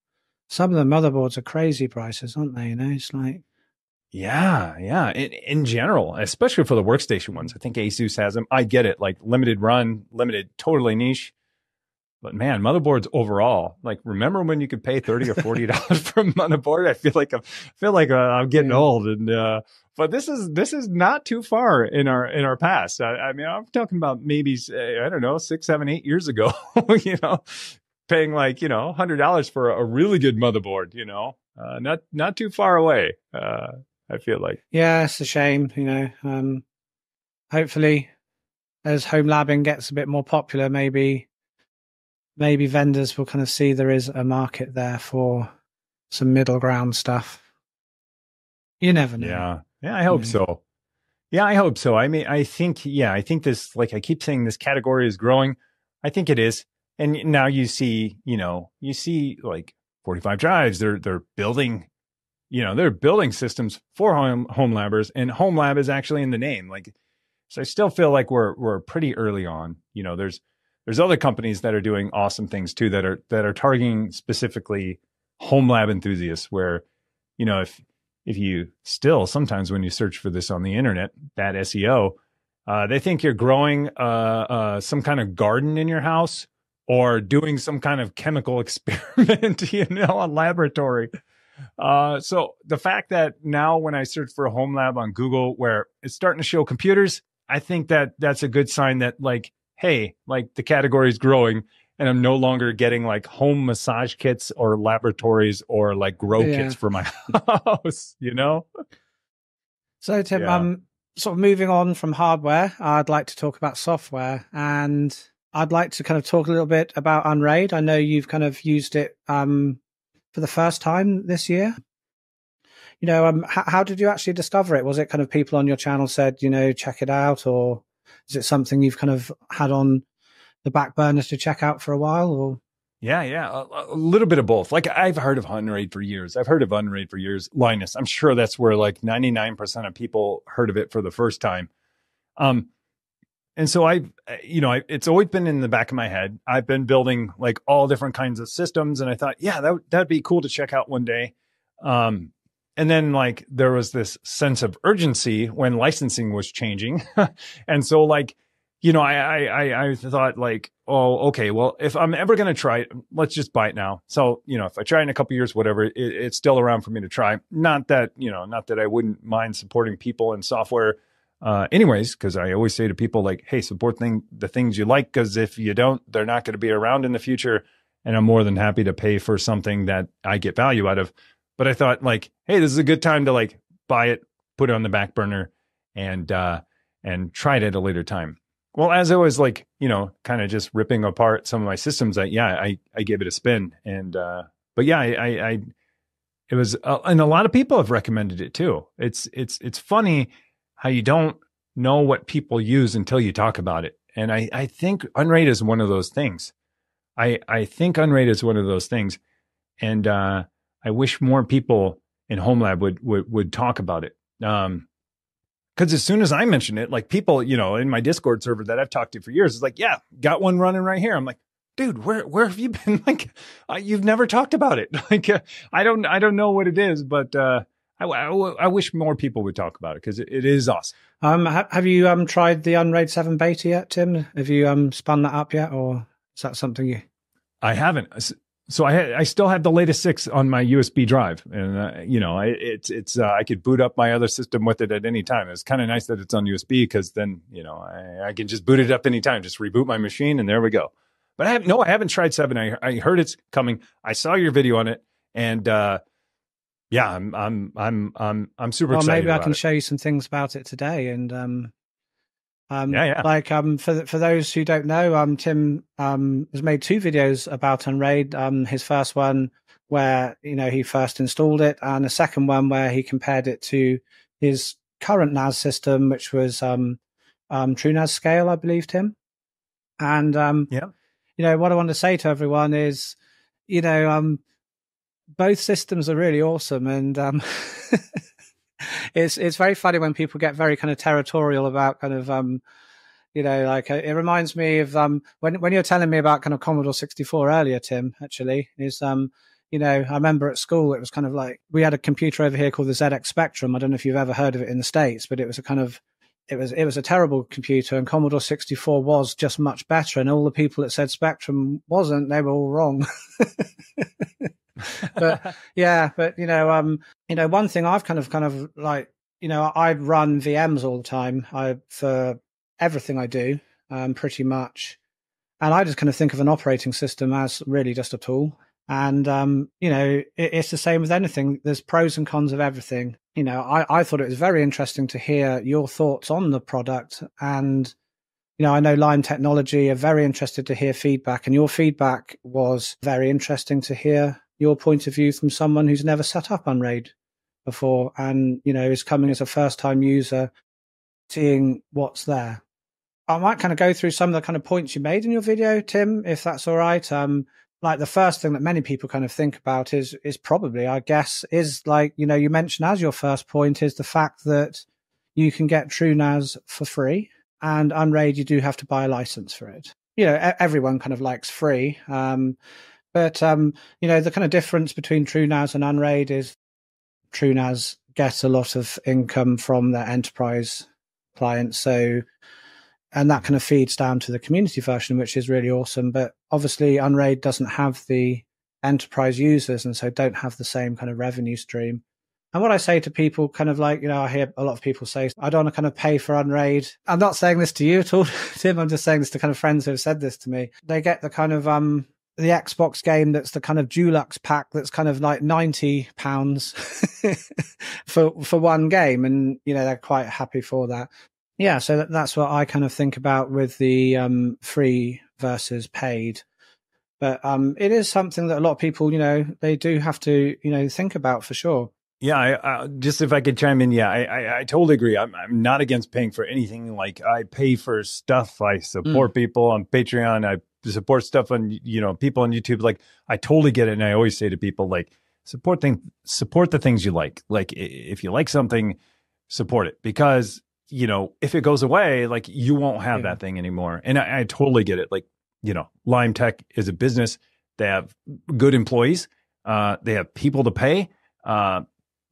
Some of the motherboards are crazy prices, aren't they? It's like, yeah. In general, especially for the workstation ones, I think Asus has them. I get it, like limited run, limited, totally niche. But man, motherboards overall, like, remember when you could pay $30 or $40 for a motherboard? I feel like I'm getting old, and but this is not too far in our past. I mean, I'm talking about maybe I don't know, 6, 7, 8 years ago. Paying like, $100 for a really good motherboard, not too far away. I feel like. Yeah, it's a shame, hopefully as homelabbing gets a bit more popular, maybe vendors will kind of see there is a market there for some middle ground stuff. You never know. Yeah, I hope so. Yeah, I hope so. I mean, I think this, like I keep saying, this category is growing. I think it is. And now you see like 45 drives. They're building, they're building systems for home labbers, and home lab is actually in the name. Like, so I still feel like we're pretty early on. There's other companies that are doing awesome things too, that are targeting specifically home lab enthusiasts, where, if you still, sometimes when you search for this on the internet, bad SEO, they think you're growing some kind of garden in your house, or doing some kind of chemical experiment, a laboratory. So the fact that now when I search for a home lab on Google where it's starting to show computers, I think that that's a good sign that like, hey, like the category is growing and I'm no longer getting like home massage kits or laboratories or like grow kits for my house, you know? So Tim, sort of moving on from hardware, I'd like to talk about software, and I'd like to kind of talk a little bit about Unraid. I know you've kind of used it for the first time this year. You know, how did you actually discover it? Was it kind of people on your channel said, you know, check it out, or is it something you've kind of had on the back burners to check out for a while? Or Yeah. A little bit of both. Like I've heard of Unraid for years. Linus, I'm sure that's where like 99% of people heard of it for the first time. And so it's always been in the back of my head. I've been building like all different kinds of systems, and I thought, yeah, that'd be cool to check out one day. And then like there was this sense of urgency when licensing was changing, and so like, you know, I thought like, oh, okay, well, if I'm ever going to try it, let's just buy it now. So, you know, if I try in a couple of years, whatever, it's still around for me to try. Not that I wouldn't mind supporting people and software anyways, because I always say to people like, hey, support the things you like, because if you don't, they're not going to be around in the future. And I'm more than happy to pay for something that I get value out of. But I thought like, hey, this is a good time to like buy it, put it on the back burner, and try it at a later time. Well, as I was like, you know, kind of just ripping apart some of my systems, I gave it a spin. And, but yeah, it was, and a lot of people have recommended it too. It's funny how you don't know what people use until you talk about it. And I think Unraid is one of those things. I think Unraid is one of those things. And, I wish more people in HomeLab would talk about it. Because as soon as I mention it, like people, you know, in my Discord server that I've talked to for years, is like, yeah, got one running right here. I'm like, dude, where have you been? Like, you've never talked about it. Like, I don't know what it is, but I wish more people would talk about it because it is awesome. Have you tried the Unraid 7 beta yet, Tim? Have you spun that up yet, or is that something you? I haven't. So I still have the latest 6 on my USB drive, and you know, it's I could boot up my other system with it at any time. It's kind of nice that it's on USB because then, you know, I can just boot it up anytime, just reboot my machine, and there we go. But I haven't tried 7. I heard it's coming. I saw your video on it, and yeah, I'm super excited. Well, maybe I can show you some things about it today, and yeah. Like for those who don't know, Tim has made 2 videos about Unraid. His first one where, you know, he first installed it, and a second one where he compared it to his current NAS system, which was TrueNAS Scale, I believe, Tim. And yeah, you know, what I want to say to everyone is, you know, both systems are really awesome, and it's very funny when people get very kind of territorial about kind of you know, like it reminds me of when you're telling me about kind of Commodore 64 earlier, Tim, actually, is you know, I remember at school it was kind of like we had a computer over here called the ZX Spectrum. I don't know if you've ever heard of it in the States, but it was a kind of it was a terrible computer, and Commodore 64 was just much better, and all the people that said Spectrum wasn't, they were all wrong. But yeah, but you know, one thing I've kind of like, you know, I run VMs all the time. For everything I do, pretty much, and I just kind of think of an operating system as really just a tool. And you know, it's the same with anything. There's pros and cons of everything. You know, I thought it was very interesting to hear your thoughts on the product, and you know, I know Lime Technology are very interested to hear feedback, and your feedback was very interesting to hear your point of view from someone who's never set up Unraid before, and you know, is coming as a first-time user, seeing what's there. I might kind of go through some of the kind of points you made in your video, Tim, if that's all right. Like the first thing that many people kind of think about is probably, I guess, is like, you know, you mentioned as your first point is the fact that you can get TrueNAS for free, and Unraid you do have to buy a license for it. You know, everyone kind of likes free. But, you know, the kind of difference between TrueNAS and Unraid is TrueNAS gets a lot of income from their enterprise clients. So, and that kind of feeds down to the community version, which is really awesome. But obviously Unraid doesn't have the enterprise users, and so don't have the same kind of revenue stream. And what I say to people kind of like, I hear a lot of people say, I don't want to kind of pay for Unraid. I'm not saying this to you at all, Tim. I'm just saying this to kind of friends who have said this to me. They get the kind of, the Xbox game that's the kind of Dulux pack that's kind of like £90 for one game. And, they're quite happy for that. Yeah. So that's what I kind of think about with the free versus paid. But it is something that a lot of people, they do have to, think about for sure. Yeah, I just if I could chime in, I totally agree. I'm not against paying for anything. Like I pay for stuff. I support people on Patreon. I support stuff on people on YouTube. Like I totally get it, and I always say to people like support the things you like. Like if you like something, support it, because if it goes away, like you won't have that thing anymore. And I totally get it. Like Lime Tech is a business. They have good employees. They have people to pay.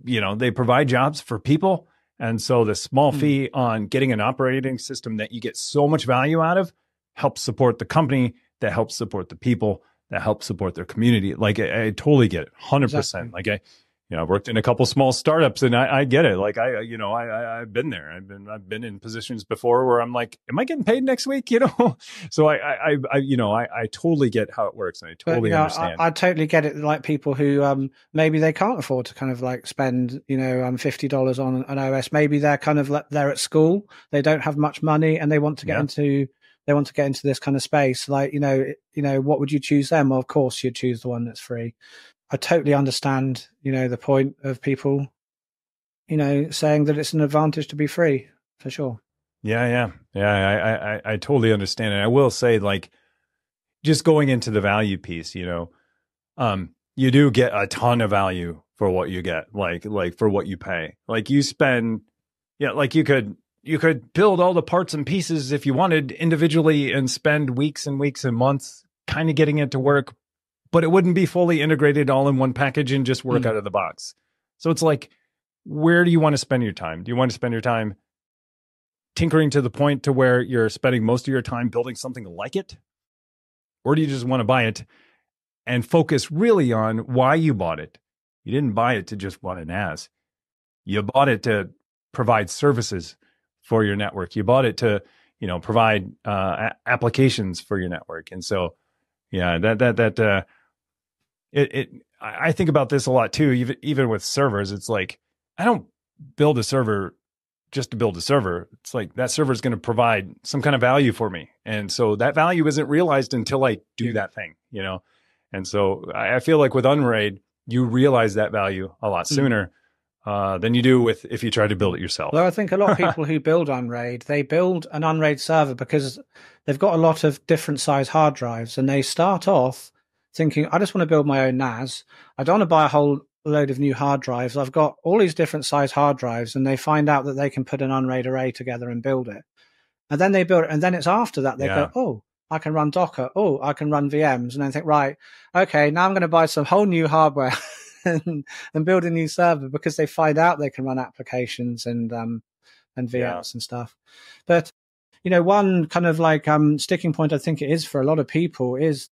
They provide jobs for people. And so the small fee on getting an operating system that you get so much value out of helps support the company, that helps support the people, that helps support their community. Like I totally get it. 100%. Exactly. Like I worked in a couple small startups, and I get it. Like I've been there. I've been in positions before where I'm like, am I getting paid next week? So I totally get how it works, and I totally understand. I totally get it. Like people who maybe they can't afford to kind of like spend $50 on an OS. Maybe they're kind of they're at school, they don't have much money, and they want to get into this kind of space. Like what would you choose them? Well, of course you'd choose the one that's free. I totally understand, the point of people, saying that it's an advantage to be free, for sure. Yeah. I totally understand. And I will say, like, just going into the value piece, you do get a ton of value for what you get, like for what you pay. Like you spend, like you could build all the parts and pieces if you wanted individually and spend weeks and weeks and months kind of getting it to work, but it wouldn't be fully integrated all in one package and just work out of the box. So it's like, where do you want to spend your time? Do you want to spend your time tinkering to the point to where you're spending most of your time building something like it? Or do you just want to buy it and focus really on why you bought it? You didn't buy it to just want an NAS. You bought it to provide services for your network. You bought it to, provide applications for your network. And so, I think about this a lot too, even with servers. It's like, I don't build a server just to build a server. It's like that server is going to provide some kind of value for me. And so that value isn't realized until I do that thing, And so I feel like with Unraid, you realize that value a lot sooner than you do if you try to build it yourself. Well, I think a lot of people who build Unraid, they build an Unraid server because they've got a lot of different size hard drives, and they start off thinking, I just want to build my own NAS. I don't want to buy a whole load of new hard drives. I've got all these different size hard drives, and they find out that they can put an Unraid array together and build it. And then they build it, and then it's after that they go, oh, I can run Docker. Oh, I can run VMs. And then think, right, okay, now I'm going to buy some whole new hardware and build a new server, because they find out they can run applications and VMs and stuff. But, one kind of like sticking point I think it is for a lot of people is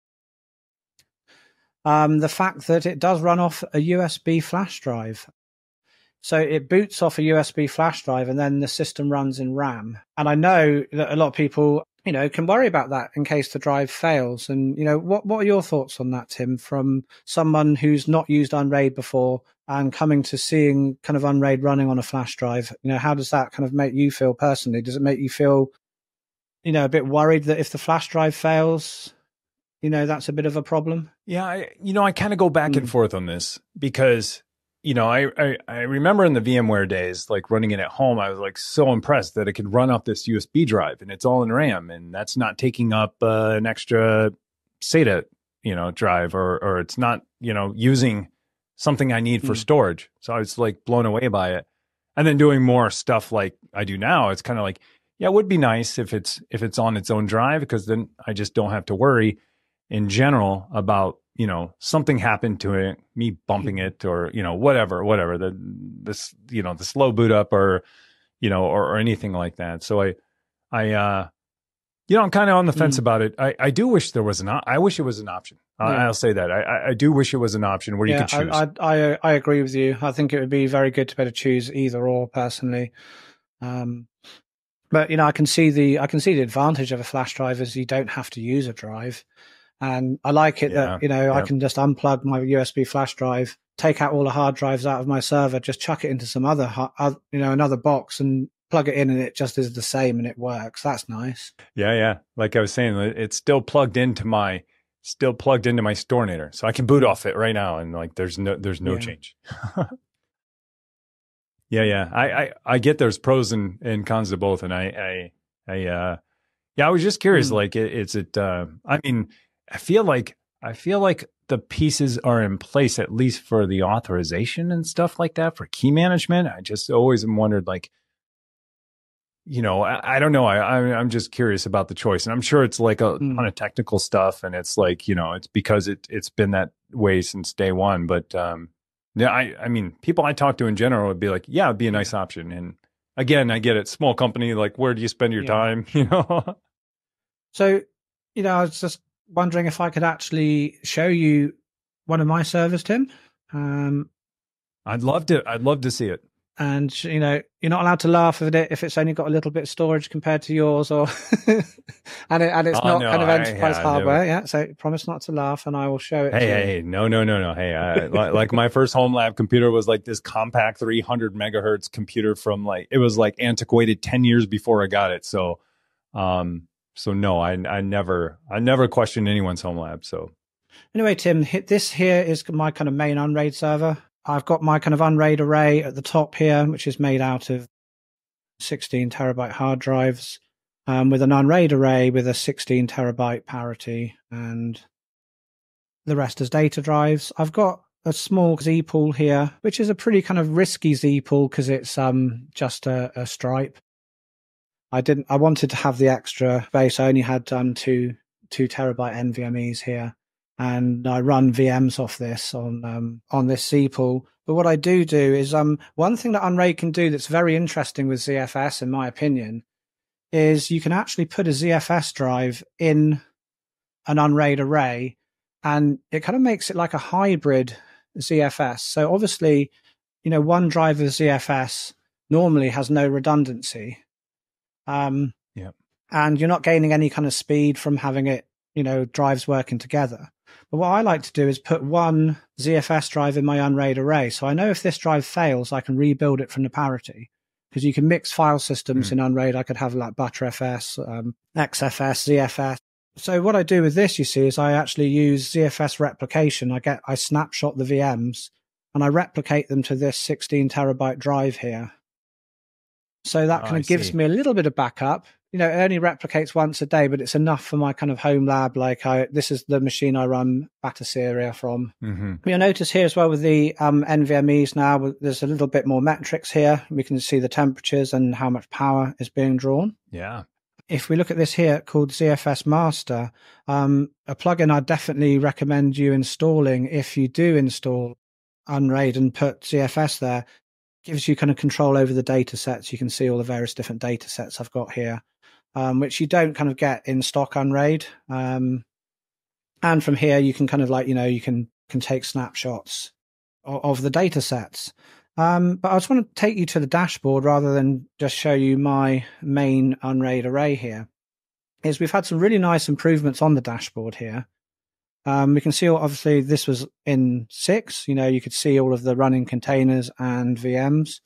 the fact that it does run off a USB flash drive. So it boots off a USB flash drive, and then the system runs in RAM. And I know that a lot of people, can worry about that in case the drive fails. And, what are your thoughts on that, Tim, from someone who's not used Unraid before and coming to seeing kind of Unraid running on a flash drive? How does that kind of make you feel personally? Does it make you feel, a bit worried that if the flash drive fails, that's a bit of a problem? Yeah, I kind of go back and forth on this because, I remember in the VMware days, like running it at home, I was like so impressed that it could run off this USB drive and it's all in RAM, and that's not taking up an extra SATA, drive, or it's not, using something I need for storage. So I was like blown away by it. And then doing more stuff like I do now, it's kind of like, yeah, it would be nice if it's on its own drive, because then I just don't have to worry in general about, something happened to it, me bumping it, or, whatever, the slow boot up, or, or anything like that. So I I'm kind of on the fence about it. I do wish there was I wish it was an option. I'll say that. I do wish it was an option where you could choose. I agree with you. I think it would be very good to be able to choose either or personally. But I can see the advantage of a flash drive is you don't have to use a drive, and I like it that I can just unplug my USB flash drive, take out all the hard drives out of my server, just chuck it into some other another box and plug it in, and it just is the same and it works. That's nice. Yeah. Like I was saying, it's still plugged into my Stornator, so I can boot off it right now, and like there's no change. Yeah. I get there's pros and cons to both, and I was just curious. Like, I mean, I feel like the pieces are in place at least for the authorization and stuff like that for key management. I just always wondered, like, I don't know. I'm just curious about the choice, and I'm sure it's like a ton of technical stuff, and it's like it's because it's been that way since day one, but. Yeah, I mean, people I talk to in general would be like, yeah, it'd be a nice option. And again, I get it. Small company, like, where do you spend your time? So, I was just wondering if I could actually show you one of my servers, Tim. I'd love to see it. And, you're not allowed to laugh at it if it's only got a little bit of storage compared to yours, or and it's not kind of enterprise hardware. Yeah, so promise not to laugh, and I will show it. Hey, no. Hey, like my first home lab computer was like this compact 300 megahertz computer from it was like antiquated 10 years before I got it. So, no, I never questioned anyone's home lab. So anyway, Tim, this here is my kind of main Unraid server. I've got my kind of Unraid array at the top here, which is made out of 16 terabyte hard drives, with an Unraid array with a 16 terabyte parity, and the rest is data drives. I've got a small Z pool here, which is a pretty kind of risky Z pool because it's just a stripe. I wanted to have the extra space. I only had 2 terabyte NVMEs here. And I run VMs off this on this Z pool. But what I do is one thing that Unraid can do that's very interesting with ZFS, in my opinion, is you can actually put a ZFS drive in an Unraid array, and it kind of makes it like a hybrid ZFS. So obviously, one drive of ZFS normally has no redundancy. And you're not gaining any kind of speed from having it, drives working together. But what I like to do is put one ZFS drive in my Unraid array. So I know if this drive fails, I can rebuild it from the parity, because you can mix file systems in Unraid. I could have like Btrfs, XFS, ZFS. So what I do with this, you see, is I actually use ZFS replication. I snapshot the VMs and I replicate them to this 16 terabyte drive here. So that kind of gives me a little bit of backup. It only replicates once a day, but it's enough for my kind of home lab. This is the machine I run Bataseria from. You'll notice here as well with the NVMEs now, there's a little bit more metrics here. We can see the temperatures and how much power is being drawn. Yeah. If we look at this here called ZFS Master, a plugin I'd definitely recommend you installing if you do install Unraid and put ZFS there. Gives you kind of control over the data sets. You can see all the various different data sets I've got here, which you don't kind of get in stock Unraid. And from here, you can kind of you can take snapshots of the data sets. But I just want to take you to the dashboard rather than just show you my main Unraid array here. We've had some really nice improvements on the dashboard here. We can see, obviously, this was in 6. You could see all of the running containers and VMs.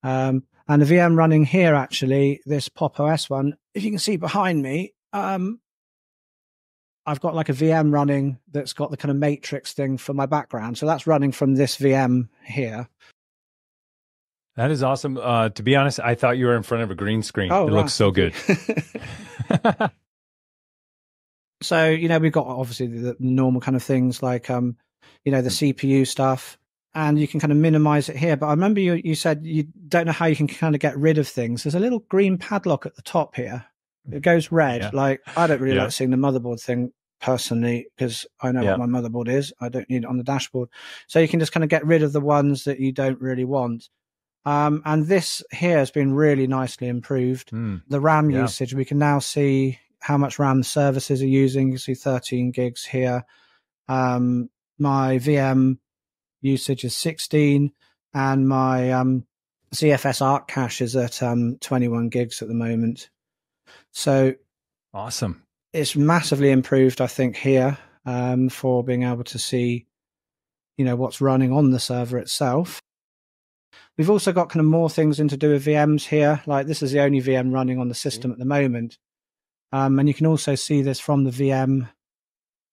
And the VM running here, actually, this Pop OS one, if you can see behind me, I've got like a VM running that's got the kind of matrix thing for my background. So that's running from this VM here. That is awesome. To be honest, I thought you were in front of a green screen. It looks so good. So, we've got obviously the normal kind of things like, the CPU stuff, and you can kind of minimize it here. But I remember you said you don't know how you can kind of get rid of things. There's a little green padlock at the top here. It goes red. Yeah. I don't really like seeing the motherboard thing personally, because I know what my motherboard is. I don't need it on the dashboard. So you can just kind of get rid of the ones that you don't really want. And this here has been really nicely improved. The RAM usage, we can now see, how much RAM services are using. You can see 13 gigs here. My VM usage is 16, and my ZFS Arc cache is at 21 gigs at the moment. So awesome. It's massively improved, I think, here for being able to see, what's running on the server itself. We've also got kind of more things in to do with VMs here. Like this is the only VM running on the system at the moment. And you can also see this from the VM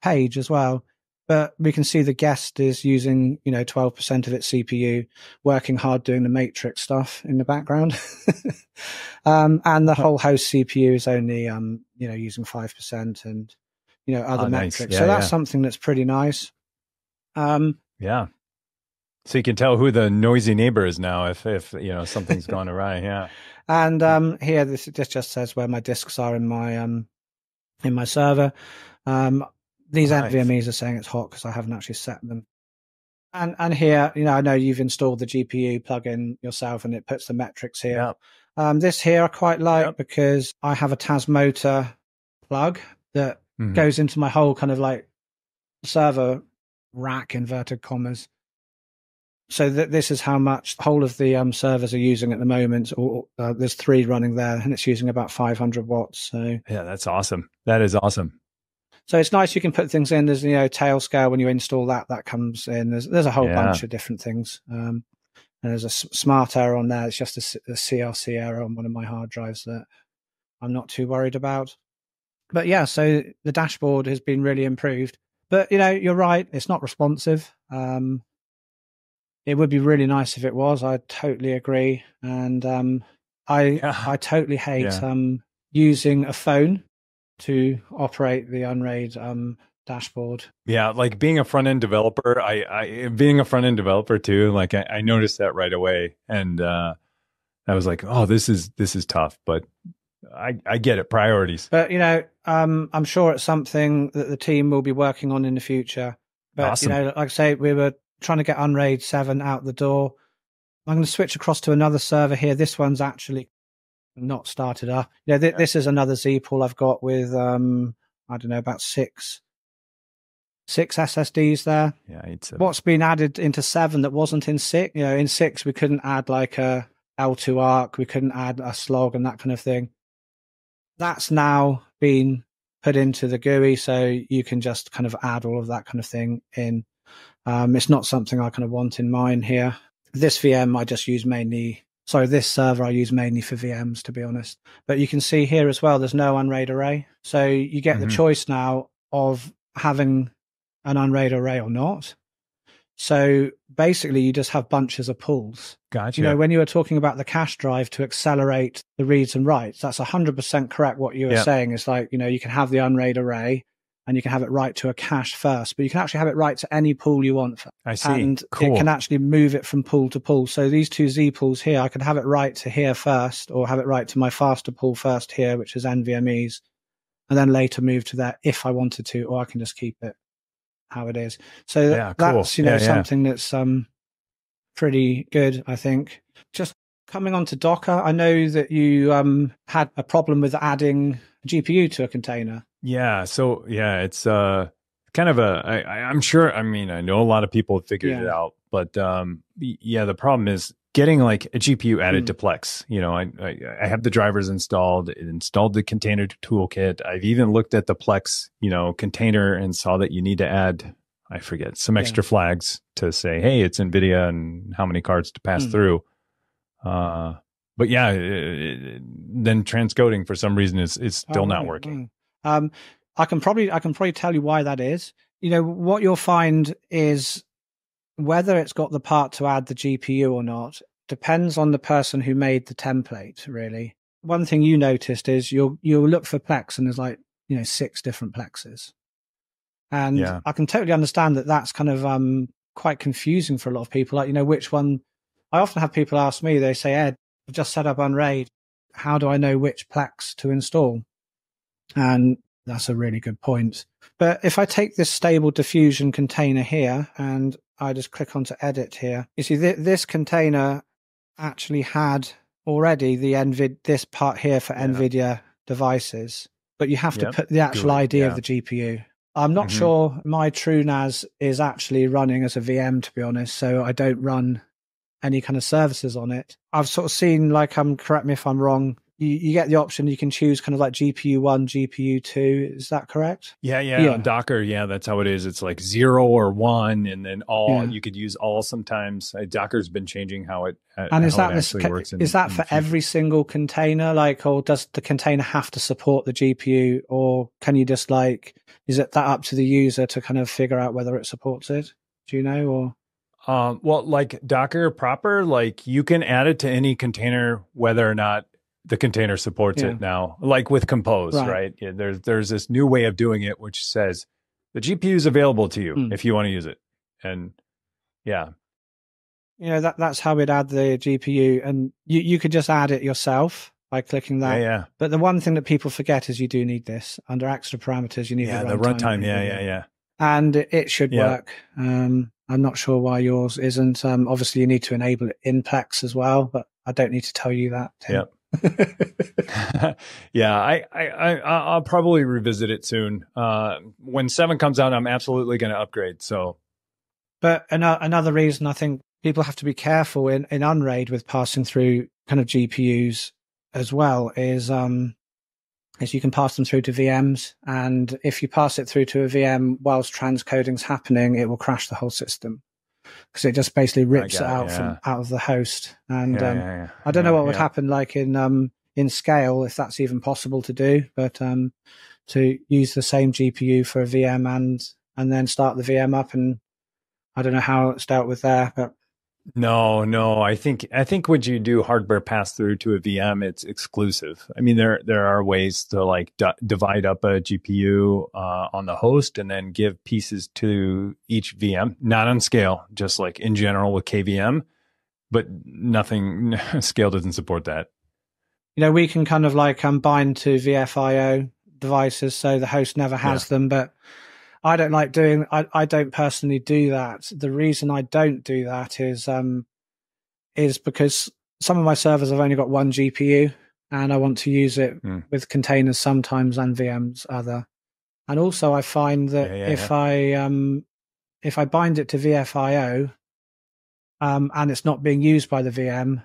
page as well. But we can see the guest is using, 12% of its CPU, working hard doing the matrix stuff in the background. And the whole host CPU is only, using 5% and, other metrics. Nice. Yeah, so that's something that's pretty nice. Yeah. So you can tell who the noisy neighbor is now if something's gone awry. Yeah. And here, this just says where my disks are in my server. These NVMEs are saying it's hot because I haven't actually set them. And here, I know you've installed the GPU plugin yourself, and it puts the metrics here. Yep. This here I quite like because I have a Tasmotor plug that goes into my whole kind of like server rack, inverted commas. So this is how much the whole of the servers are using at the moment. Or there's 3 running there, and it's using about 500 watts. So yeah, that's awesome. That is awesome. So it's nice you can put things in. There's tail scale when you install that comes in. There's a whole bunch of different things. And there's a smart error on there. It's just a CRC error on one of my hard drives that I'm not too worried about. But yeah, so the dashboard has been really improved. But you're right, it's not responsive. It would be really nice if it was. I totally agree. And I totally hate using a phone to operate the Unraid dashboard. Yeah, like being a front end developer, I being a front end developer too. Like I noticed that right away, and I was like, oh, this is tough, but I get it. Priorities. But I'm sure it's something that the team will be working on in the future. But awesome. Like I say, we were trying to get Unraid 7 out the door. I'm going to switch across to another server here. This one's actually not started up. This is another Z pool I've got with I don't know, about six SSDs there. Yeah, what's been added into 7 that wasn't in 6? In 6 we couldn't add like a L2 ARC, we couldn't add a slog and that kind of thing. That's now been put into the GUI, so you can just kind of add all of that kind of thing in. It's not something I kind of want in mine here. This VM I just use mainly. Sorry, this server I use mainly for VMs, to be honest. But you can see here as well, there's no Unraid array. So you get the choice now of having an Unraid array or not. So basically, you just have bunches of pools. Gotcha. When you were talking about the cache drive to accelerate the reads and writes, that's 100% correct. What you were saying is like, you can have the Unraid array, and you can have it write to a cache first, but you can actually have it write to any pool you want. I see. And cool. It can actually move it from pool to pool. So these 2 Z pools here, I could have it write to here first, or have it write to my faster pool first here, which is NVMEs, and then later move to that if I wanted to, or I can just keep it how it is. So that's, something that's pretty good, I think. Just coming on to Docker, I know that you had a problem with adding a GPU to a container. Yeah. So it's kind of I'm sure, I mean, I know a lot of people have figured it out, but the problem is getting like a GPU added to Plex. I have the drivers installed, it installed the container toolkit. I've even looked at the Plex, container and saw that you need to add, I forget, some extra flags to say, hey, it's NVIDIA and how many cards to pass through. But then transcoding for some reason is still not working. I can probably tell you why that is. What you'll find is whether it's got the part to add the GPU or not depends on the person who made the template, really. One thing you noticed is you'll look for Plex and there's like, 6 different Plexes. And I can totally understand that that's kind of quite confusing for a lot of people. Like, which one? I often have people ask me, they say, Ed, I've just set up Unraid. How do I know which Plex to install? And that's a really good point. But if I take this stable diffusion container here and I just click onto edit here, you see this container actually had already the this part here for NVIDIA devices. but you have to put the actual ID of the GPU. I'm not sure my TrueNAS is actually running as a VM, to be honest, so I don't run any kind of services on it. I've sort of seen, like, correct me if I'm wrong, you get the option, you can choose kind of like GPU 1, GPU 2. Is that correct? Yeah. On Docker, that's how it is. It's like 0 or 1, and then all. You could use all sometimes. Docker's been changing how it actually works. Is that for every single container? Like, or does the container have to support the GPU, or can you just is it that up to the user to kind of figure out whether it supports it? Do you know, or? Well, like Docker proper, like you can add it to any container, whether or not the container supports it now, like with Compose, right? Yeah, there's this new way of doing it, which says the GPU is available to you if you want to use it. And that's how we'd add the GPU, and you could just add it yourself by clicking that. Yeah. But the one thing that people forget is you do need this under extra parameters. You need the runtime. Yeah. And it should work. I'm not sure why yours isn't. Obviously, you need to enable it in Plex as well, but I don't need to tell you that, Tim. I'll probably revisit it soon. When 7 comes out, I'm absolutely going to upgrade. So, but another reason I think people have to be careful in Unraid with passing through kind of GPUs as well is you can pass them through to VMs, and if you pass it through to a VM whilst transcoding's happening, it will crash the whole system because it just basically rips it out out of the host. And I don't know what would happen like in scale, if that's even possible to do, but to use the same GPU for a VM and then start the VM up, and I don't know how it's dealt with there, but. No. I think when you do hardware pass through to a VM, it's exclusive. I mean, there are ways to like divide up a GPU on the host and then give pieces to each VM, not on scale, just like in general with KVM, but nothing. Scale doesn't support that. We can kind of like bind to VFIO devices, so the host never has them, but. I don't like doing. I don't personally do that. The reason I don't do that is because some of my servers have only got one GPU, and I want to use it with containers sometimes and VMs other. And also, I find that if I bind it to VFIO, and it's not being used by the VM,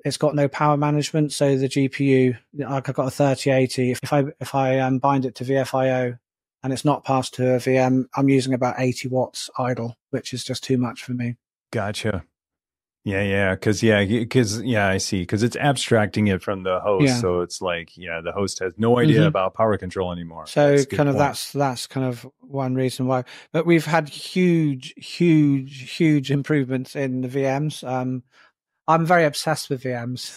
it's got no power management. So the GPU, like I've got a 3080. If I bind it to VFIO. And it's not passed to a VM, I'm using about 80 watts idle, which is just too much for me. Gotcha. Because I see. Because it's abstracting it from the host, so it's like the host has no idea about power control anymore. So kind of that's kind of one reason why. But we've had huge improvements in the VMs. I'm very obsessed with VMs.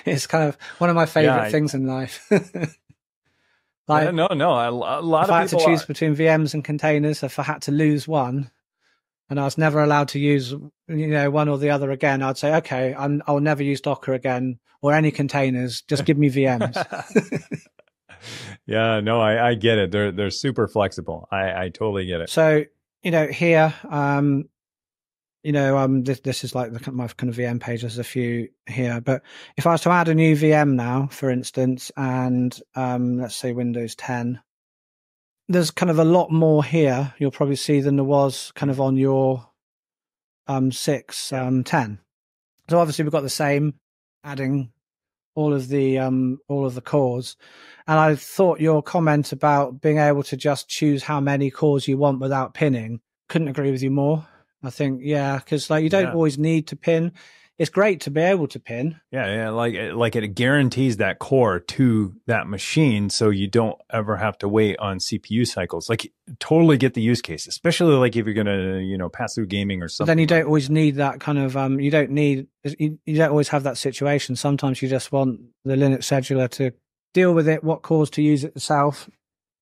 It's kind of one of my favorite things in life. A lot of people. If I had to choose between VMs and containers, if I had to lose one, and I was never allowed to use, one or the other again, I'd say, okay, I'll never use Docker again or any containers. Just give me VMs. I get it. They're super flexible. I totally get it. So here, this is like my kind of VM page. There's a few here, but if I was to add a new VM now, for instance, and let's say Windows 10, there's kind of a lot more here you'll probably see than there was kind of on your 6, 10. So obviously we've got the same, adding all of the cores. And I thought your comment about being able to just choose how many cores you want without pinning, couldn't agree with you more. I think, because like you don't always need to pin. It's great to be able to pin. Like it guarantees that core to that machine, so you don't ever have to wait on CPU cycles. Like, totally get the use case, especially like if you're gonna pass through gaming or something. But then you don't always need that kind of you don't always have that situation. Sometimes you just want the Linux scheduler to deal with it, what cores to use it itself.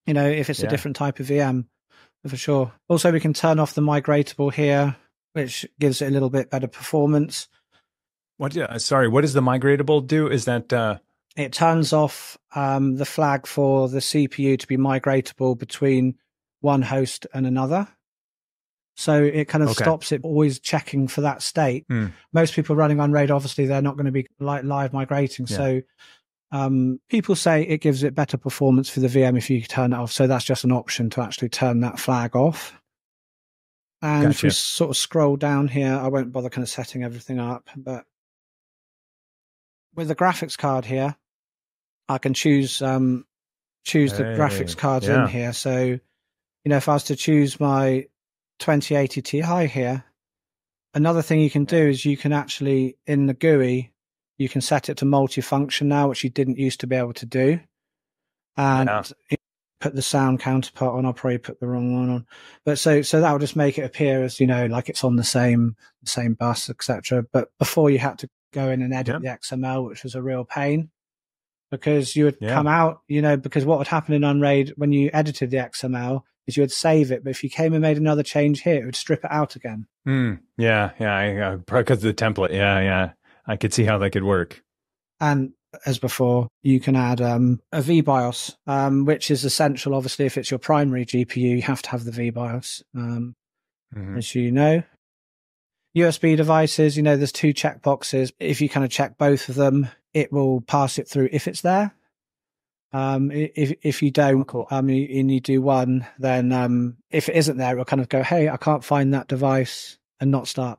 If it's a different type of VM. For sure. Also, we can turn off the migratable here, which gives it a little bit better performance. What does the migratable do? Is that it turns off the flag for the CPU to be migratable between one host and another. So it kind of stops it always checking for that state. Most people running Unraid, obviously, they're not going to be live migrating. So People say it gives it better performance for the VM if you turn it off. So that's just an option to actually turn that flag off. And Gotcha. if we sort of scroll down here, I won't bother kind of setting everything up, but with the graphics card here, I can choose the graphics cards in here. So, if I was to choose my 2080 Ti here, another thing you can do is you can actually, in the GUI, you can set it to multifunction now, which you didn't used to be able to do. And put the sound counterpart on. I'll probably put the wrong one on. But so that will just make it appear as, like it's on the same bus, etc. But before you had to go in and edit the XML, which was a real pain. Because you would come out, because what would happen in Unraid when you edited the XML is you would save it, but if you came and made another change here, it would strip it out again. Yeah, because of the template. Yeah, I could see how that could work. And as before, you can add a VBIOS, which is essential. Obviously, if it's your primary GPU, you have to have the VBIOS, as you know. USB devices, there's 2 checkboxes. If you kind of check both of them, it will pass it through if it's there. If you don't, and you do one, then if it isn't there, it'll kind of go, hey, I can't find that device, and not start.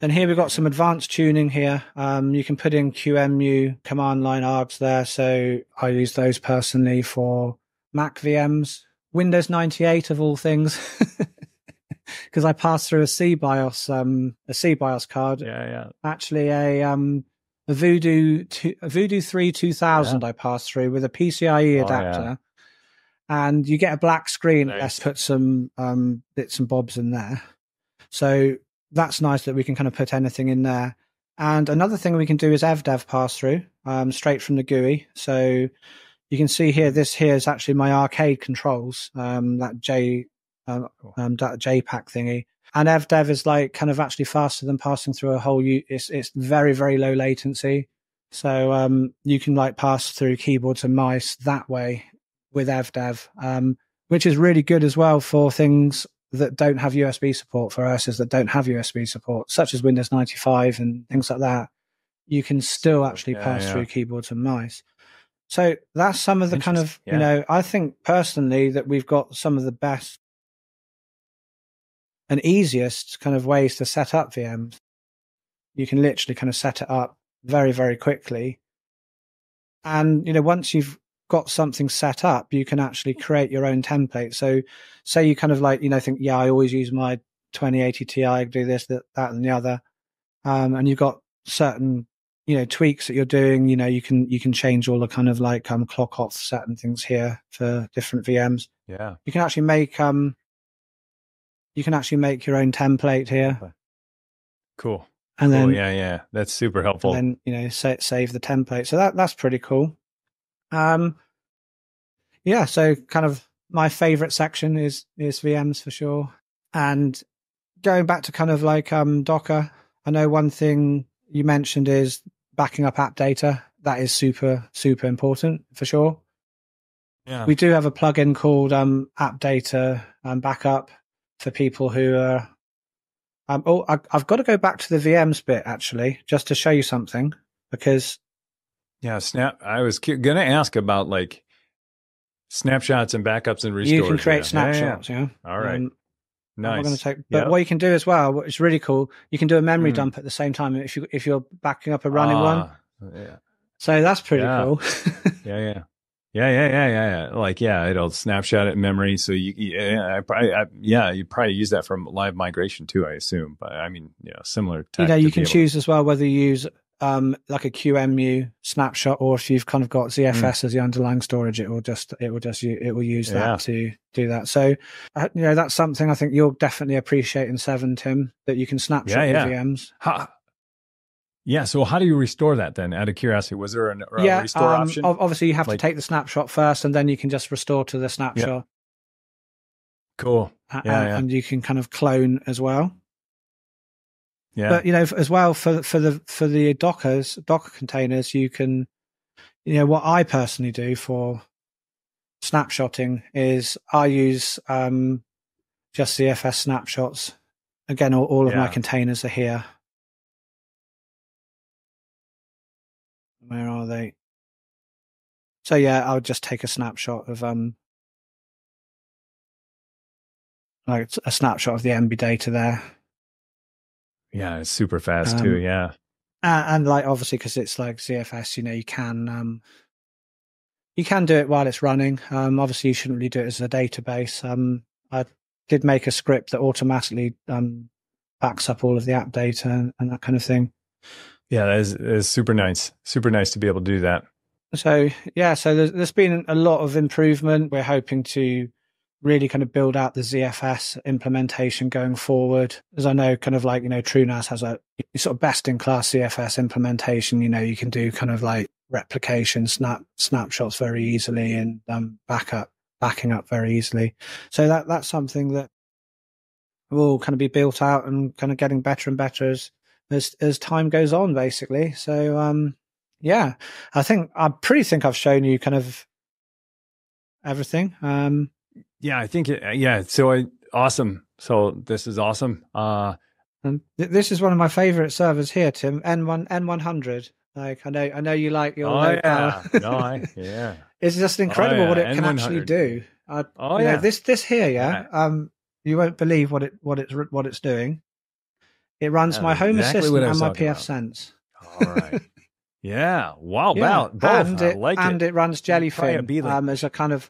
Then here we've got some advanced tuning here. You can put in QEMU command line args there. So I use those personally for Mac VMs, Windows 98 of all things. Because I passed through a CBIOS card. Yeah. Actually, a Voodoo 3 2000 I passed through with a PCIe adapter, and you get a black screen. Nice. Let's put some bits and bobs in there. So that's nice that we can kind of put anything in there. And another thing we can do is evdev pass through straight from the GUI. So you can see here, this here is actually my arcade controls, that JPAC thingy. And evdev is like kind of actually faster than passing through a whole. It's very, very low latency. So you can like pass through keyboards and mice that way with evdev, which is really good as well for things that don't have USB support, for OSs that don't have USB support, such as Windows 95 and things like that. You can still actually pass through keyboards and mice. So that's some of the kind of, I think personally that we've got some of the best and easiest kind of ways to set up VMs. You can literally kind of set it up very, very quickly. And, once you've got something set up, you can actually create your own template. So say you kind of like, think, I always use my 2080 Ti, do this, that, and the other. And you've got certain, tweaks that you're doing, you can change all the kind of like clock offset and things here for different VMs. Yeah. You can actually make your own template here. Cool. And then that's super helpful. And then save the template. So that's pretty cool. So kind of my favorite section is VMs for sure. And going back to kind of like Docker, I know one thing you mentioned is backing up app data. That is super, super important for sure. Yeah. We do have a plugin called app data backup for people who are I've got to go back to the VMs bit actually, just to show you something, because I was going to ask about like snapshots and backups and restores. You can create snapshots. Yeah. All right. Nice. But what you can do as well, which is really cool, you can do a memory dump at the same time if you're backing up a running one. Yeah. So that's pretty cool. Yeah. Like, it'll snapshot it in memory. So you probably use that for live migration too, I assume. But I mean, similar. You can choose as well whether you use like a QEMU snapshot, or if you've kind of got ZFS as the underlying storage, it will use that to do that. So that's something I think you'll definitely appreciate in 7, Tim, that you can snapshot the VMs. So how do you restore that then? Out of curiosity, was there a restore option? Obviously, you have to take the snapshot first, and then you can just restore to the snapshot. Yeah. Cool. And you can kind of clone as well. Yeah. But as well for the Docker containers, you can, what I personally do for snapshotting is I use just ZFS snapshots. Again, all of my containers are here. Where are they? So yeah, I would just take a snapshot of like a snapshot of the MB data there. Yeah, it's super fast too. Yeah. And like obviously because it's like ZFS, you can do it while it's running. Obviously you shouldn't really do it as a database. I did make a script that automatically backs up all of the app data and that kind of thing. Yeah, that is super nice. Super nice to be able to do that. So yeah, so there's been a lot of improvement. We're hoping to really kind of build out the ZFS implementation going forward. As I know, kind of like, TrueNAS has a sort of best in class ZFS implementation. You can do kind of like replication, snapshots very easily and backing up very easily. So that's something that will kind of be built out and kind of getting better and better as time goes on, basically. So, yeah, I pretty think I've shown you kind of everything. Yeah, I think So awesome. So this is awesome. And this is one of my favorite servers here, Tim. N100. Like I know you like your low power. Yeah. It's just incredible what it can actually do. This here, you won't believe what it's doing. It runs my Home Assistant and my PF Sense. All right. Yeah. Wow. Yeah. Both. And it runs Jellyfin as a kind of.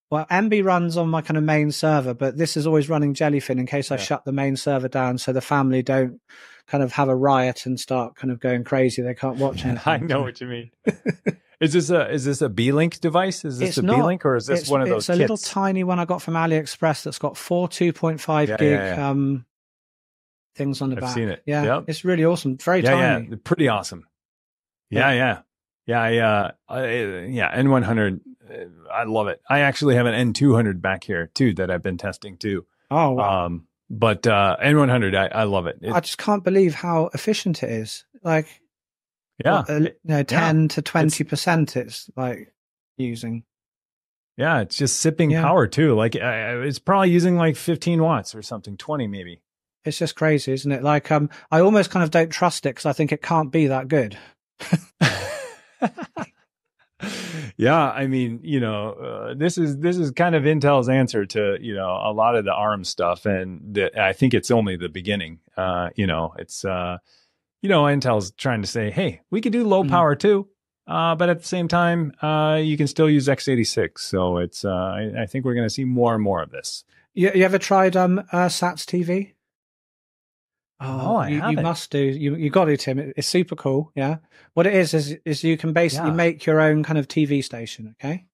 Well, MB runs on my kind of main server, but this is always running Jellyfin in case I shut the main server down, so the family don't kind of have a riot and start kind of going crazy. They can't watch anything. I know what you mean. Is this a B-Link device? Is this B-Link or is this one of those? It's a little tiny one I got from AliExpress that's got 4 2.5 gig things on the back. I've seen it. Yeah, it's really awesome. Very tiny. Yeah, pretty awesome. Yeah. N100. I love it. I actually have an N200 back here too that I've been testing too. Oh, wow. But N100, I love it. I just can't believe how efficient it is. Like, 10 to 20% it's like using. Yeah, it's just sipping power too. Like it's probably using like 15 watts or something, 20 maybe. It's just crazy, isn't it? Like, I almost kind of don't trust it because I think it can't be that good. Yeah, I mean, this is kind of Intel's answer to a lot of the ARM stuff, and I think it's only the beginning. It's Intel's trying to say, hey, we could do low power too, but at the same time, you can still use x86. So it's I think we're going to see more and more of this. You ever tried SATS TV? Oh, I haven't. You must do. You got to, Tim. It's super cool. Yeah. What it is you can basically make your own kind of TV station. Okay.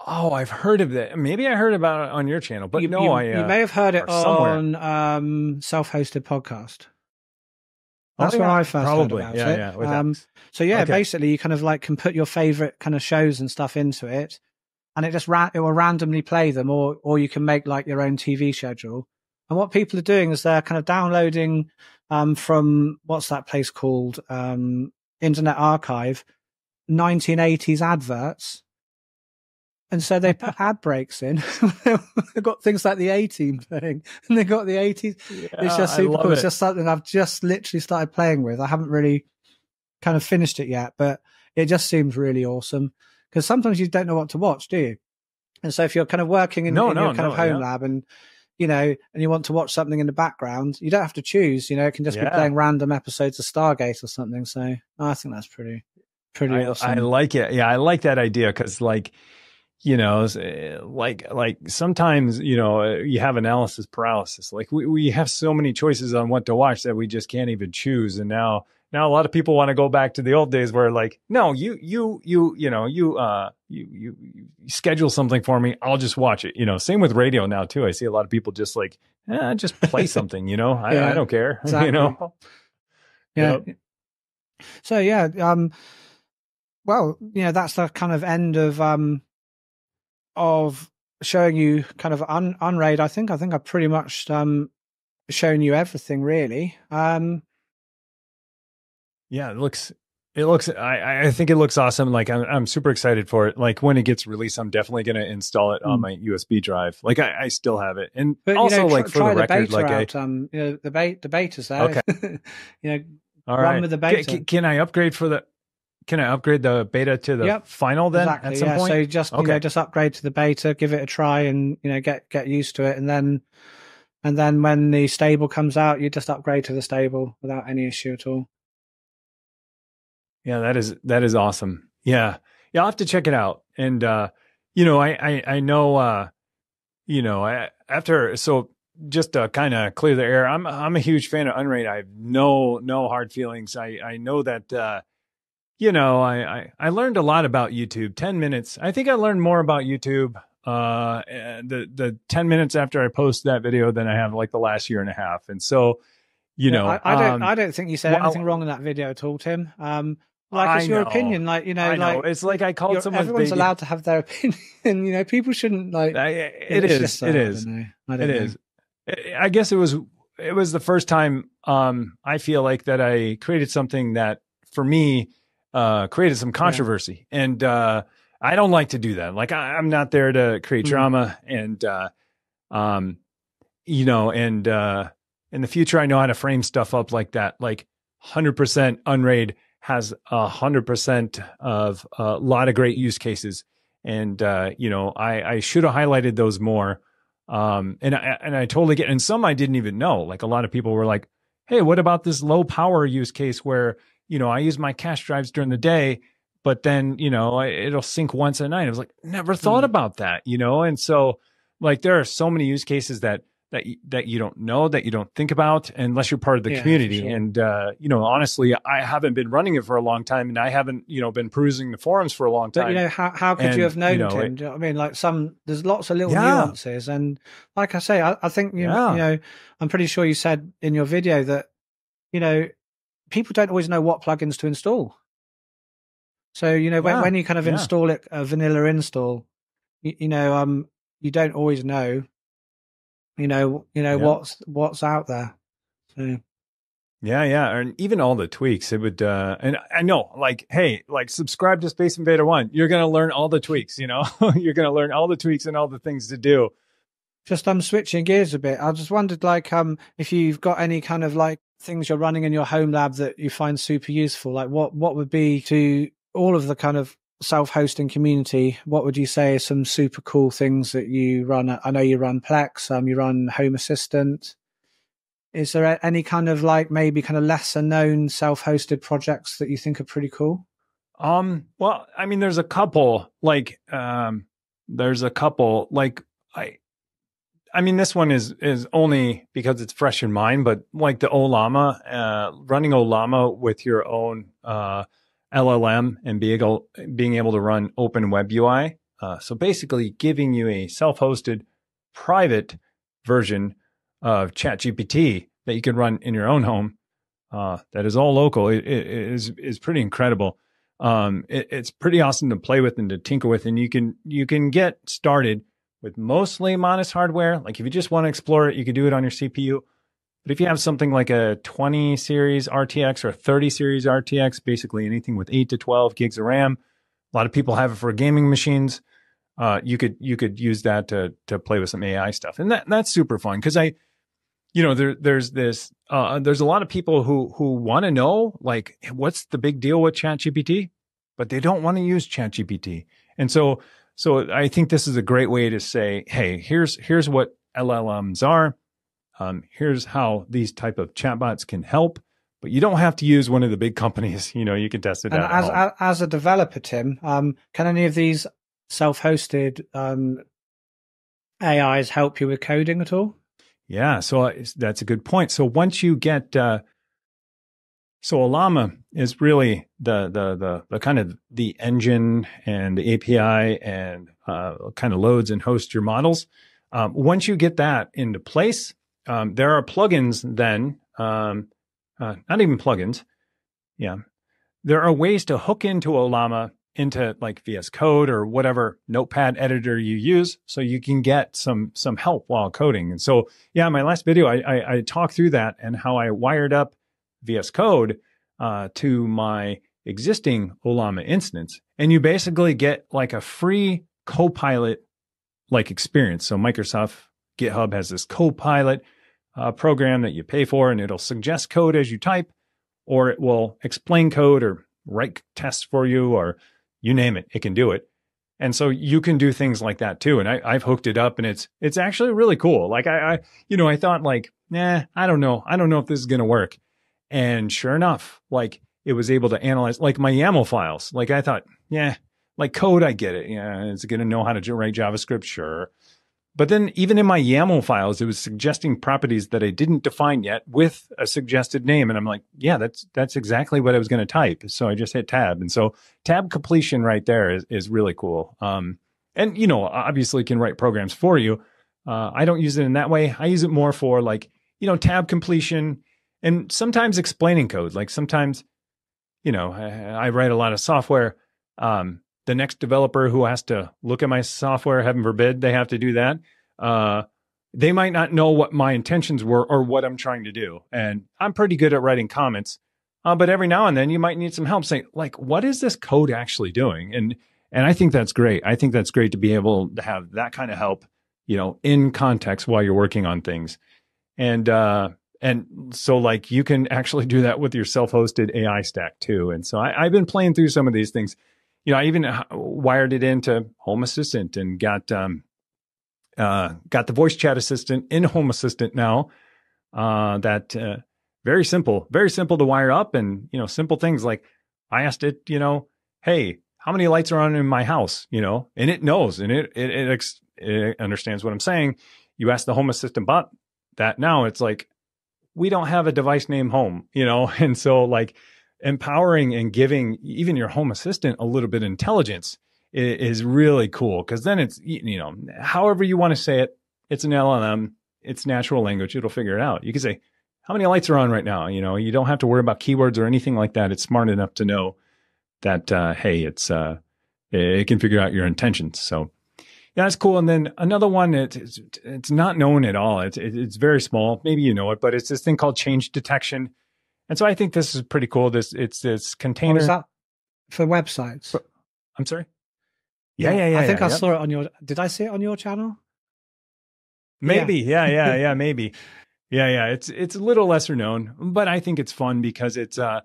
Oh, I've heard of that. Maybe I heard about it on your channel, but you may have heard it on self-hosted podcast. That's where I first heard about it. So basically you kind of like can put your favorite kind of shows and stuff into it, and it will randomly play them, or you can make like your own TV schedule. And what people are doing is they're kind of downloading from what's that place called? Internet Archive, 1980s adverts. And so they put ad breaks in. They've got things like the A-Team thing, and they've got the 80s. Yeah, it's just super cool. It's just something I've just literally started playing with. I haven't really kind of finished it yet, but it just seems really awesome. Because sometimes you don't know what to watch, do you? And so if you're kind of working in your kind of home lab and and you want to watch something in the background, you don't have to choose, it can just be playing random episodes of Stargate or something. So I think that's pretty awesome. I like it. Yeah, I like that idea because like sometimes, you have analysis paralysis. Like we have so many choices on what to watch that we just can't even choose. And now a lot of people want to go back to the old days where like, no, you schedule something for me. I'll just watch it. Same with radio now too. I see a lot of people just like, just play something, I don't care, exactly. Yeah. Yep. So, well, that's the kind of end of showing you kind of Unraid. I think I've pretty much shown you everything really. Yeah, it looks. I think it looks awesome. Like I'm super excited for it. Like when it gets released, I'm definitely going to install it on my USB drive. Like I still have it, and but, also like for the record, like out, the beta's there. Okay. All right. Run with the beta. Can I upgrade for the? can I upgrade the beta to the final then exactly, at some point? So just just upgrade to the beta, give it a try, and get used to it, and then when the stable comes out, you just upgrade to the stable without any issue at all. Yeah, that is awesome. Yeah, I'll have to check it out. And I know so just to kind of clear the air, I'm a huge fan of Unraid. I have no hard feelings. I know that I learned a lot about YouTube. 10 minutes. I think I learned more about YouTube the 10 minutes after I posted that video than I have like the last year and a half. And so, I don't think you said anything wrong in that video at all, Tim. It's your opinion, it's like I called someone. Everyone's allowed to have their opinion. People shouldn't like. It is. It is. It is. I guess it was the first time I feel like that I created something that for me created some controversy, and I don't like to do that. Like I'm not there to create drama, and in the future I know how to frame stuff up like that. Like 100% Unraid has 100% of a lot of great use cases. And, I should have highlighted those more. And I totally get, and some I didn't even know. Like a lot of people were like, hey, what about this low power use case where, I use my cache drives during the day, but then, it'll sync once a night. I was like, never thought about that, And so like, there are so many use cases that you don't know, that you don't think about unless you're part of the community. Sure. And, honestly, I haven't been running it for a long time, and I haven't, been perusing the forums for a long time. But, how could you have known, Tim? Do you know what I mean? Like there's lots of little nuances. And like I say, I think, I'm pretty sure you said in your video that, people don't always know what plugins to install. So, when you kind of install it, a vanilla install, you don't always know. What's out there. So. Yeah. And even all the tweaks, it would, and I know, like, hey, like subscribe to Space Invader 1. You're going to learn all the tweaks, you're going to learn all the tweaks and all the things to do. Just, switching gears a bit. I just wondered, like, if you've got any kind of like things you're running in your home lab that you find super useful, like what would be to all of the kind of self-hosting community, what would you say are some super cool things that you run? I know you run Plex, you run Home Assistant. Is there any kind of like maybe kind of lesser known self-hosted projects that you think are pretty cool? Well, I mean, there's a couple like I mean, this one is only because it's fresh in mind, but like the Ollama, running Ollama with your own LLM and being able to run open web UI. So basically giving you a self-hosted private version of ChatGPT that you can run in your own home. That is all local. It is pretty incredible. It's pretty awesome to play with and to tinker with. And you can get started with mostly modest hardware. Like if you just want to explore it, you can do it on your CPU. But if you have something like a 20 series RTX or a 30 series RTX, basically anything with 8 to 12 gigs of RAM, a lot of people have it for gaming machines. You could use that to play with some AI stuff, and that's super fun because there's a lot of people who want to know like what's the big deal with ChatGPT, but they don't want to use ChatGPT, and so I think this is a great way to say, hey, here's what LLMs are. Here's how these type of chatbots can help, but you don't have to use one of the big companies. You can test it out. As a developer, Tim, can any of these self-hosted AIs help you with coding at all? Yeah, so that's a good point. So once you get, so Ollama is really the kind of the engine and the API and kind of loads and hosts your models. Once you get that into place, there are plugins then, not even plugins. Yeah. There are ways to hook into Ollama into like VS Code or whatever notepad editor you use so you can get some help while coding. And so, yeah, my last video, I talked through that and how I wired up VS Code to my existing Ollama instance. And you basically get like a free Copilot like experience. So Microsoft GitHub has this Copilot program that you pay for, and it'll suggest code as you type, or it will explain code or write tests for you, or you name it, it can do it. And so you can do things like that too. And I've hooked it up, and it's actually really cool. Like I thought like, I don't know if this is going to work. And sure enough, like it was able to analyze like my YAML files. Like I thought, like code, I get it. Yeah. Is it going to know how to write JavaScript? Sure. But then even in my YAML files, it was suggesting properties that I didn't define yet with a suggested name. And I'm like, yeah, that's exactly what I was going to type. So I just hit tab. And so tab completion right there is really cool. And, obviously it can write programs for you. I don't use it in that way. I use it more for like, tab completion and sometimes explaining code. Like sometimes, I write a lot of software. The next developer who has to look at my software, heaven forbid, they have to do that. They might not know what my intentions were or what I'm trying to do. And I'm pretty good at writing comments. But every now and then you might need some help saying, like, what is this code actually doing? And I think that's great. I think that's great to be able to have that kind of help, in context while you're working on things. And so like you can actually do that with your self-hosted AI stack too. And so I've been playing through some of these things. I even wired it into Home Assistant and got the voice chat assistant in Home Assistant now. Very simple to wire up, and simple things like I asked it, hey, how many lights are on in my house? And it knows, and it understands what I'm saying. You ask the Home Assistant bot that now, it's like we don't have a device named Home, and so like. Empowering and giving even your Home Assistant a little bit of intelligence is really cool, because then it's, however you want to say it, it's an LLM, it's natural language, it'll figure it out. You can say, how many lights are on right now? You don't have to worry about keywords or anything like that. It's smart enough to know that, hey, it can figure out your intentions. So yeah, that's cool. And then another one, it's not known at all. It's very small. Maybe you know it, but it's this thing called change detection. And so I think this is pretty cool. It's this container. Is that for websites? I'm sorry? Yeah. I think I saw it on your, did I see it on your channel? Maybe. Yeah, maybe. Yeah. It's a little lesser known, but I think it's fun because it's, for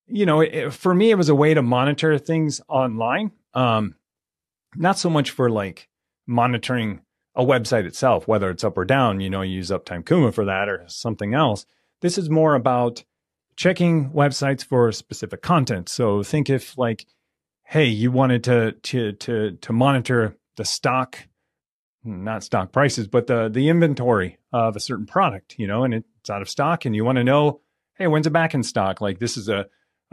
me, it was a way to monitor things online. Not so much for like monitoring a website itself, whether it's up or down, you use Uptime Kuma for that or something else. This is more about checking websites for specific content. So think if like, hey, you wanted to monitor the stock, not stock prices, but the inventory of a certain product, and it's out of stock, and you want to know, hey, when's it back in stock? Like this is a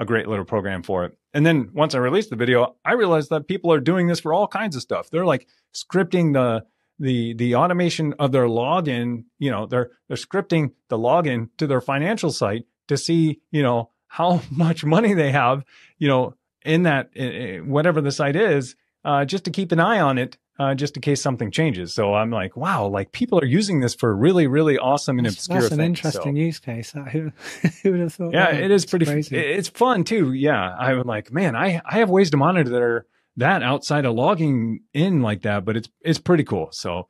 great little program for it. And then once I released the video, I realized that people are doing this for all kinds of stuff. They're like scripting the automation of their login, they're scripting the login to their financial site to see, how much money they have, in that, whatever the site is, just to keep an eye on it, just in case something changes. So I'm like, wow, like people are using this for really, really awesome and obscure things. That's an interesting use case. Who would have thought? Yeah, it is pretty, it's fun too. Yeah. I was like, man, I have ways to monitor that outside of logging in like that, but it's pretty cool. So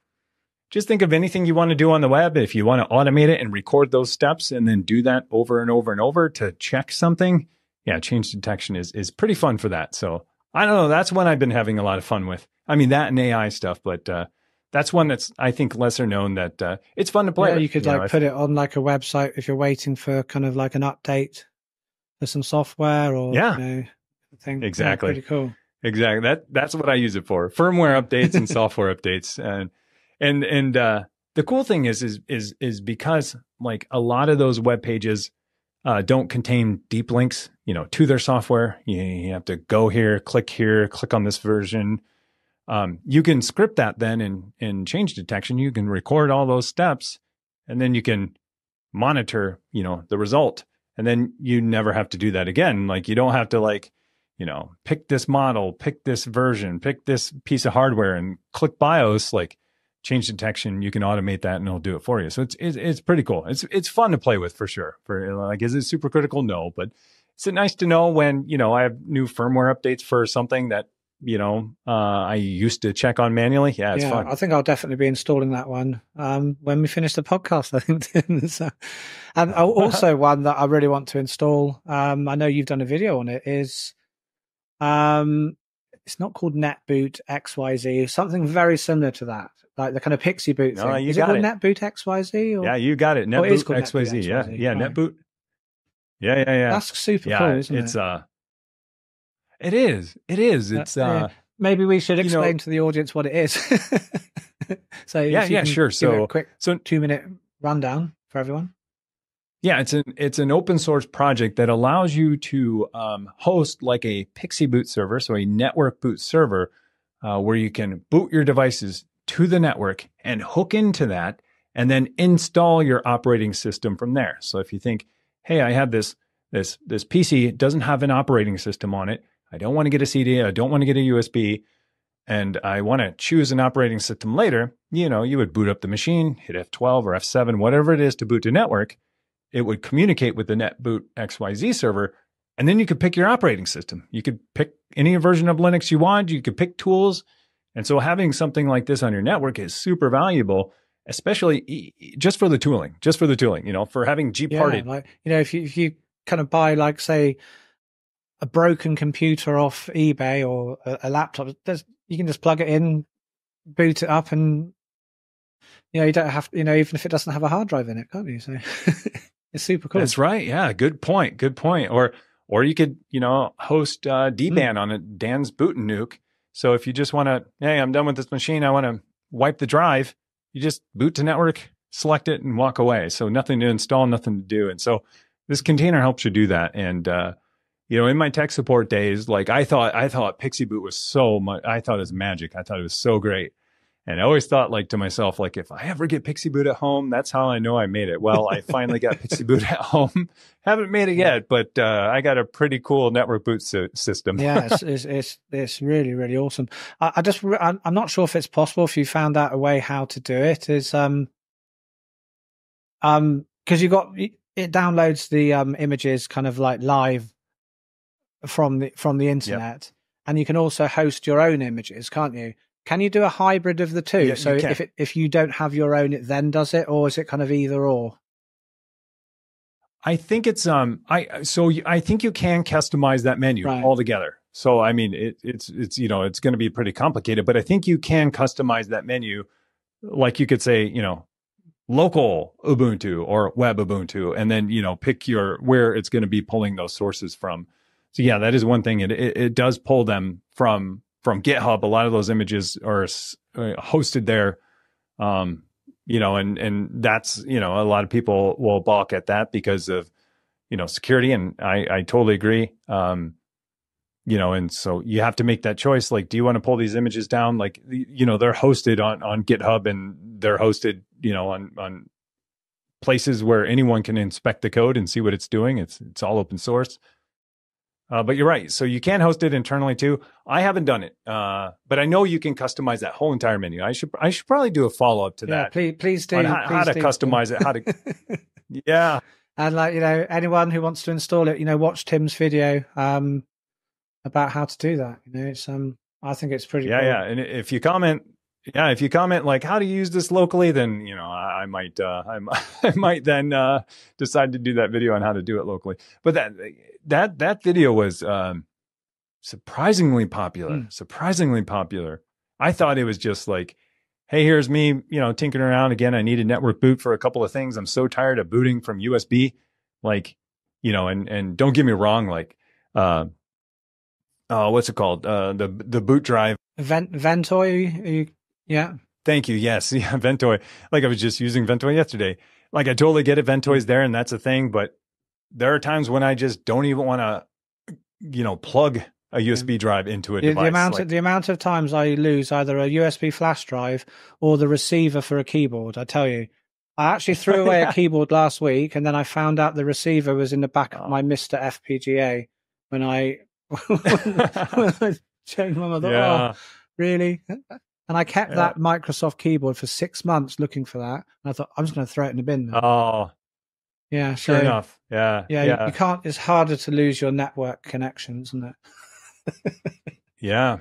just think of anything you want to do on the web. If you want to automate it and record those steps and then do that over and over and over to check something. Yeah. Change detection is pretty fun for that. So I don't know. That's one I've been having a lot of fun with. I mean, that and AI stuff, but that's one that's, I think, lesser known that it's fun to play. Yeah, you could put it on like a website if you're waiting for kind of like an update for some software or thing. Exactly. Yeah, pretty cool. Exactly. That's what I use it for. Firmware updates and software updates. And the cool thing is because like a lot of those web pages don't contain deep links, to their software. You have to go here, click on this version. You can script that then in change detection. You can record all those steps, and then you can monitor, the result. And then you never have to do that again. Like you don't have to pick this model, pick this version, pick this piece of hardware and click BIOS. Like change detection, you can automate that and it'll do it for you. So it's pretty cool. It's fun to play with for sure. Is it super critical? No, but it's nice to know when, I have new firmware updates for something that I used to check on manually. Yeah, it's fun. I think I'll definitely be installing that one when we finish the podcast, I think. So, and also one that I really want to install, I know you've done a video on it, is it's not called NetBoot XYZ, something very similar to that, like the kind of Pixie boot thing. Is it called NetBoot XYZ? Or? Yeah, you got it. NetBoot XYZ. Yeah, right. NetBoot. Yeah. That's super cool, isn't it? It is. It's maybe we should explain to the audience what it is. So sure. So a quick 2-minute rundown for everyone. Yeah, it's an open source project that allows you to host like a Pixie boot server, so a network boot server, where you can boot your devices to the network and hook into that, and then install your operating system from there. So if you think, hey, I have this PC, it doesn't have an operating system on it. I don't want to get a CD. I don't want to get a USB. And I want to choose an operating system later. You would boot up the machine, hit F12 or F7, whatever it is to boot to network. It would communicate with the NetBoot XYZ server. And then you could pick your operating system. You could pick any version of Linux you want. You could pick tools. And so having something like this on your network is super valuable, especially just for the tooling, for having G-parted. Yeah, if you kind of buy, like, say, a broken computer off eBay or a laptop, you can just plug it in, boot it up, and you don't have, even if it doesn't have a hard drive in it, can't you? So it's super cool. That's right. Yeah, good point. Or you could, host DBAN on a Dan's boot nuke. So if you just want to, hey, I'm done with this machine, I want to wipe the drive, you just boot to network, select it, and walk away. So nothing to install, nothing to do. And so this container helps you do that. And in my tech support days, like I thought Pixie Boot was so much. I thought it was magic. I thought it was so great. And I always thought, like, to myself, like, if I ever get Pixie Boot at home, that's how I know I made it. Well, I finally got Pixie Boot at home. Haven't made it yet, but I got a pretty cool network boot system. Yeah, it's really, really awesome. I'm not sure if it's possible, if you found out a way how to do it, is because it downloads the images kind of like live from the internet, and you can also host your own images, can't you? Can you do a hybrid of the two? Yeah, so if you don't have your own, it then does it, or is it kind of either or? I think it's I think you can customize that menu altogether. So I mean, it's it's going to be pretty complicated, but I think you can customize that menu. Like you could say, local Ubuntu or web Ubuntu, and then pick where it's going to be pulling those sources from. So yeah, that is one thing. It does pull them from GitHub. A lot of those images are hosted there, and that's, a lot of people will balk at that because of, security. And I totally agree. And so you have to make that choice. Like, do you want to pull these images down? Like, they're hosted on GitHub, and they're hosted, on places where anyone can inspect the code and see what it's doing. It's all open source. But you're right. So you can host it internally too. I haven't done it, but I know you can customize that whole entire menu. I should probably do a follow up to that. Please do. How to customize it. How to, yeah. And anyone who wants to install it, watch Tim's video about how to do that. It's I think it's pretty. Yeah, cool. yeah. And if you comment like how to use this locally, then I might then decide to do that video on how to do it locally. But that video was surprisingly popular. Surprisingly popular. I thought it was just like, hey, here's me, tinkering around again. I need a network boot for a couple of things. I'm so tired of booting from USB, like, and don't get me wrong, like, what's it called? The boot drive. Ventoy. Yeah. Thank you. Yes. Yeah. Ventoy. Like, I was just using Ventoy yesterday. Like, I totally get it. Ventoy's there and that's a thing, but there are times when I just don't even want to, plug a USB drive into a device. The amount of times I lose either a USB flash drive or the receiver for a keyboard, I tell you. I actually threw away a keyboard last week, and then I found out the receiver was in the back of my Mr. FPGA when I changed my mother. Yeah. Oh, really? And I kept that Microsoft keyboard for 6 months looking for that. And I thought, I'm just going to throw it in the bin now. Oh, yeah. Sure enough. Yeah. You can't, it's harder to lose your network connection, isn't it? Yeah.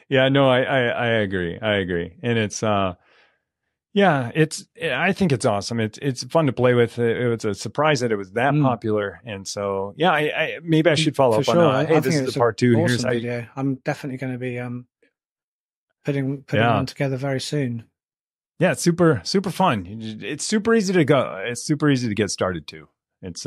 Yeah, no, I agree. I agree. And it's, yeah, I think it's awesome. It's fun to play with. It was a surprise that it was that Mm. popular. And so, yeah, maybe I should follow For up on, sure. hey, I this think is the it's an part two. Here's awesome how, video. I'm definitely going to be putting yeah. one together very soon. Yeah, it's super fun. It's super easy to go. It's super easy to get started too. It's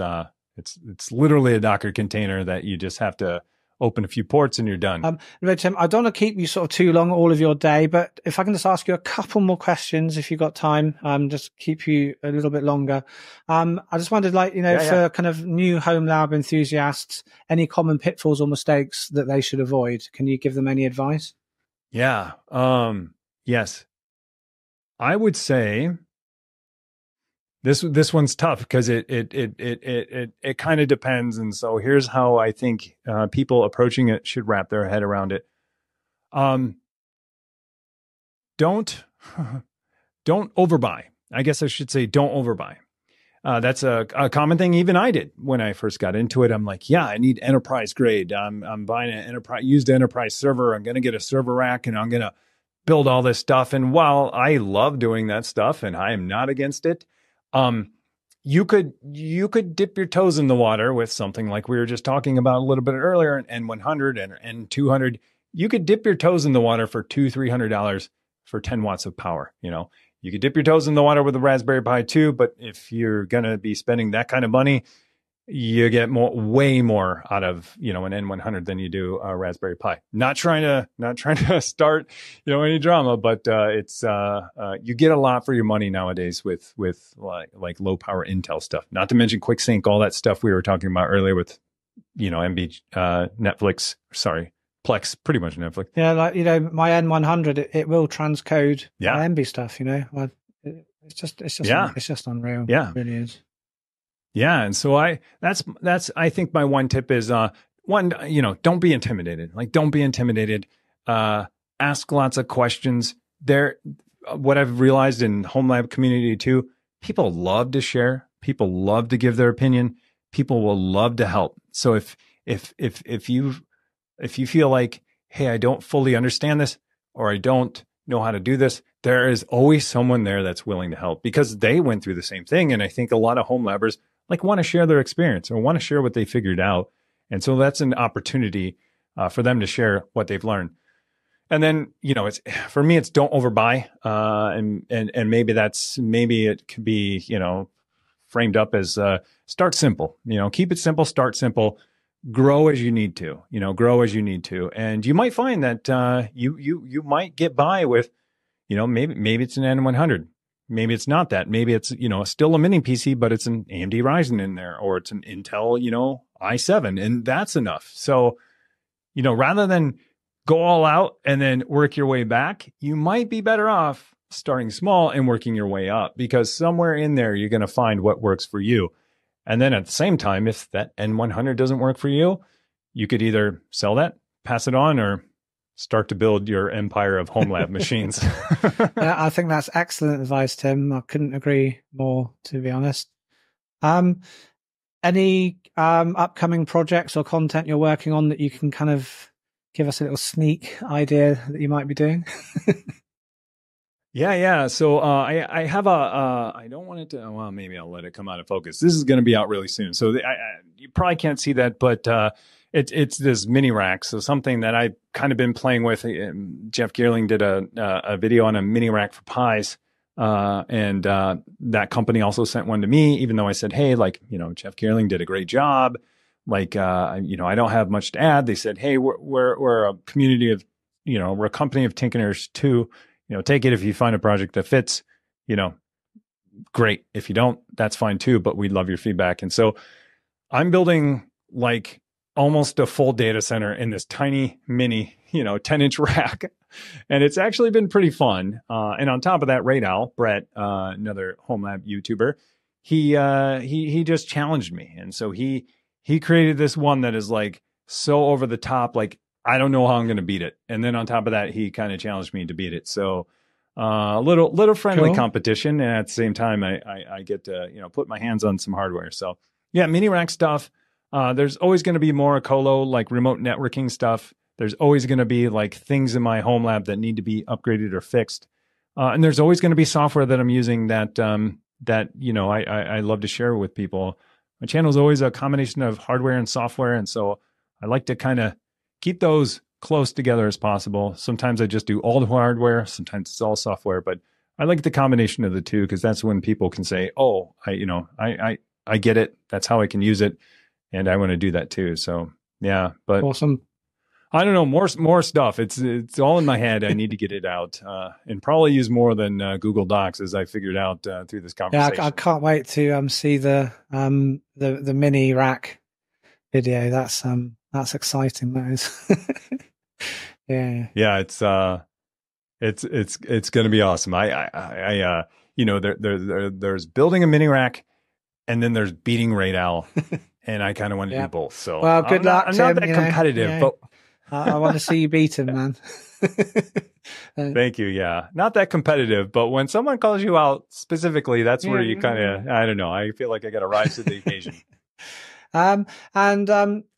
literally a Docker container that you just have to open a few ports and you're done. Tim, I don't want to keep you sort of too long all of your day, but if I can just ask you a couple more questions, if you've got time, just keep you a little bit longer. I just wondered, like, for kind of new home lab enthusiasts, any common pitfalls or mistakes that they should avoid? Can you give them any advice? Yeah. Yes. I would say this one's tough because it kind of depends. And so here's how I think people approaching it should wrap their head around it. Don't overbuy. I guess I should say don't overbuy. That's a common thing even I did when I first got into it. I'm like, yeah, I need enterprise grade. I'm buying an used enterprise server. I'm going to get a server rack and I'm going to build all this stuff. And while I love doing that stuff and I am not against it, you could dip your toes in the water with something like we were just talking about a little bit earlier, N100 and N200. You could dip your toes in the water for $200-$300 for 10 watts of power. You could dip your toes in the water with a Raspberry Pi too, but if you're going to be spending that kind of money, you get way more out of, an N100 than you do a Raspberry Pi. Not trying to start, any drama, but it's you get a lot for your money nowadays with like low power Intel stuff. Not to mention QuickSync, all that stuff we were talking about earlier with, MB Netflix. Sorry, Plex, pretty much Netflix. Yeah, like my N100, it will transcode my MB stuff. It's just unreal. Yeah, it really is. Yeah, and so that's I think my one tip is one, don't be intimidated. Like, don't be intimidated. Ask lots of questions. What I've realized in home lab community too, people love to share. People love to give their opinion. People will love to help. So if you feel like, hey, I don't fully understand this, or I don't know how to do this, there is always someone there that's willing to help because they went through the same thing. And I think a lot of home labbers want to share their experience or want to share what they figured out. And so that's an opportunity for them to share what they've learned. And then, it's, for me, it's don't overbuy. And maybe it could be, framed up as start simple, keep it simple, start simple, grow as you need to, And you might find that you might get by with, maybe it's an N100. Maybe it's not that. Maybe it's, still a mini PC, but it's an AMD Ryzen in there, or it's an Intel, i7, and that's enough. So, rather than go all out and then work your way back, you might be better off starting small and working your way up, because somewhere in there, you're going to find what works for you. And then at the same time, if that N100 doesn't work for you, you could either sell that, pass it on, or start to build your empire of home lab machines. Yeah, I think that's excellent advice, Tim. I couldn't agree more, to be honest. Any upcoming projects or content you're working on that you can kind of give us a little sneak idea that you might be doing? Yeah. So I have I don't want it to, well, maybe I'll let it come out of focus. This is going to be out really soon. So you probably can't see that, but it's this mini rack. So something that I've kind of been playing with. Jeff Geerling did a video on a mini rack for Pis. And that company also sent one to me, even though I said, hey, Jeff Geerling did a great job. I don't have much to add. They said, hey, we're a community of, we're a company of tinkerers too. Take it if you find a project that fits, great. If you don't, that's fine too, but we'd love your feedback. And so I'm building almost a full data center in this tiny mini, 10-inch rack. And it's actually been pretty fun. And on top of that, Brett, another home lab YouTuber, he just challenged me. And so he created this one that is so over the top, I don't know how I'm going to beat it. And then on top of that, he kind of challenged me to beat it. So a little friendly competition. And at the same time, I get to, put my hands on some hardware. So yeah, mini rack stuff. There's always going to be more colo, remote networking stuff. There's always going to be like things in my home lab that need to be upgraded or fixed. And there's always going to be software that I'm using that I love to share with people. My channel is always a combination of hardware and software, and so I like to kind of keep those close together as possible. Sometimes I just do all the hardware, sometimes it's all software, but I like the combination of the two because that's when people can say, "Oh, I get it. That's how I can use it, and I want to do that too." So yeah, but awesome. I don't know, more stuff. It's all in my head. I need to get it out and probably use more than Google Docs, as I figured out through this conversation. Yeah, I can't wait to see the mini rack video. That's exciting. That is. Yeah. Yeah, it's going to be awesome. There's building a mini rack, and then there's beating Raid Owl, and I kind of want to do both. So well, good luck. I'm not that competitive, but. I want to see you beat him, man. Thank you. Yeah. Not that competitive, but when someone calls you out specifically, that's where you kind of, I don't know. I feel like I got to rise to the occasion.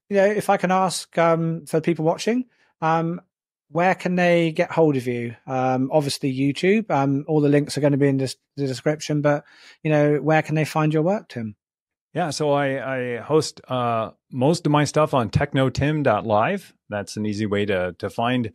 If I can ask for people watching, where can they get hold of you? Obviously YouTube. All the links are going to be in the description, but where can they find your work, Tim? Yeah, so I host most of my stuff on technotim.live. That's an easy way to find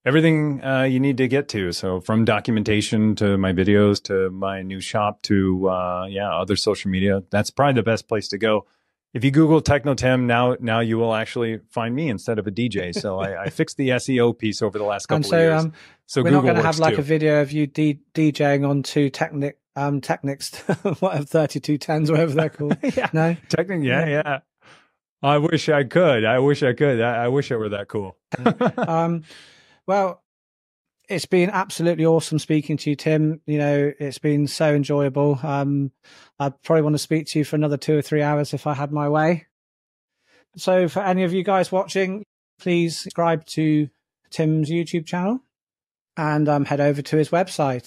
everything you need to get to. So from documentation to my videos to my new shop to other social media, that's probably the best place to go. If you Google Techno Tim, now you will actually find me instead of a DJ. So I fixed the SEO piece over the last couple of years. So we're Google not going to have like too. a video of you DJing on two Technics, whatever 3210s, whatever they're called. Yeah. No, yeah. I wish I could. I wish I could. I wish I were that cool. Well, it's been absolutely awesome speaking to you, Tim. It's been so enjoyable. I'd probably want to speak to you for another 2 or 3 hours if I had my way. So for any of you guys watching, please subscribe to Tim's YouTube channel and head over to his website.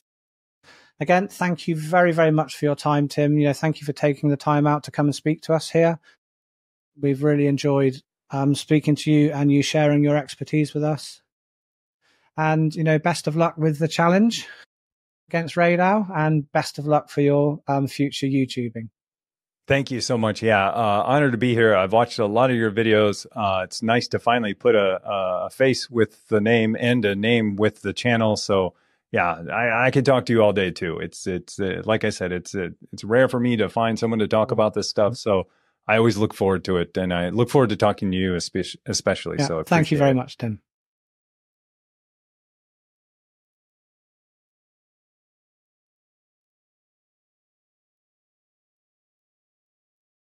Again, thank you very, very much for your time, Tim. Thank you for taking the time out to come and speak to us here. We've really enjoyed speaking to you and you sharing your expertise with us. And, best of luck with the challenge against Raid Owl, and best of luck for your future YouTubing. Thank you so much. Yeah, honored to be here. I've watched a lot of your videos. It's nice to finally put a face with the name and a name with the channel. So yeah, I could talk to you all day too. It's like I said, it's rare for me to find someone to talk about this stuff. So I always look forward to it, and I look forward to talking to you especially. Yeah, so thank you very much, Tim.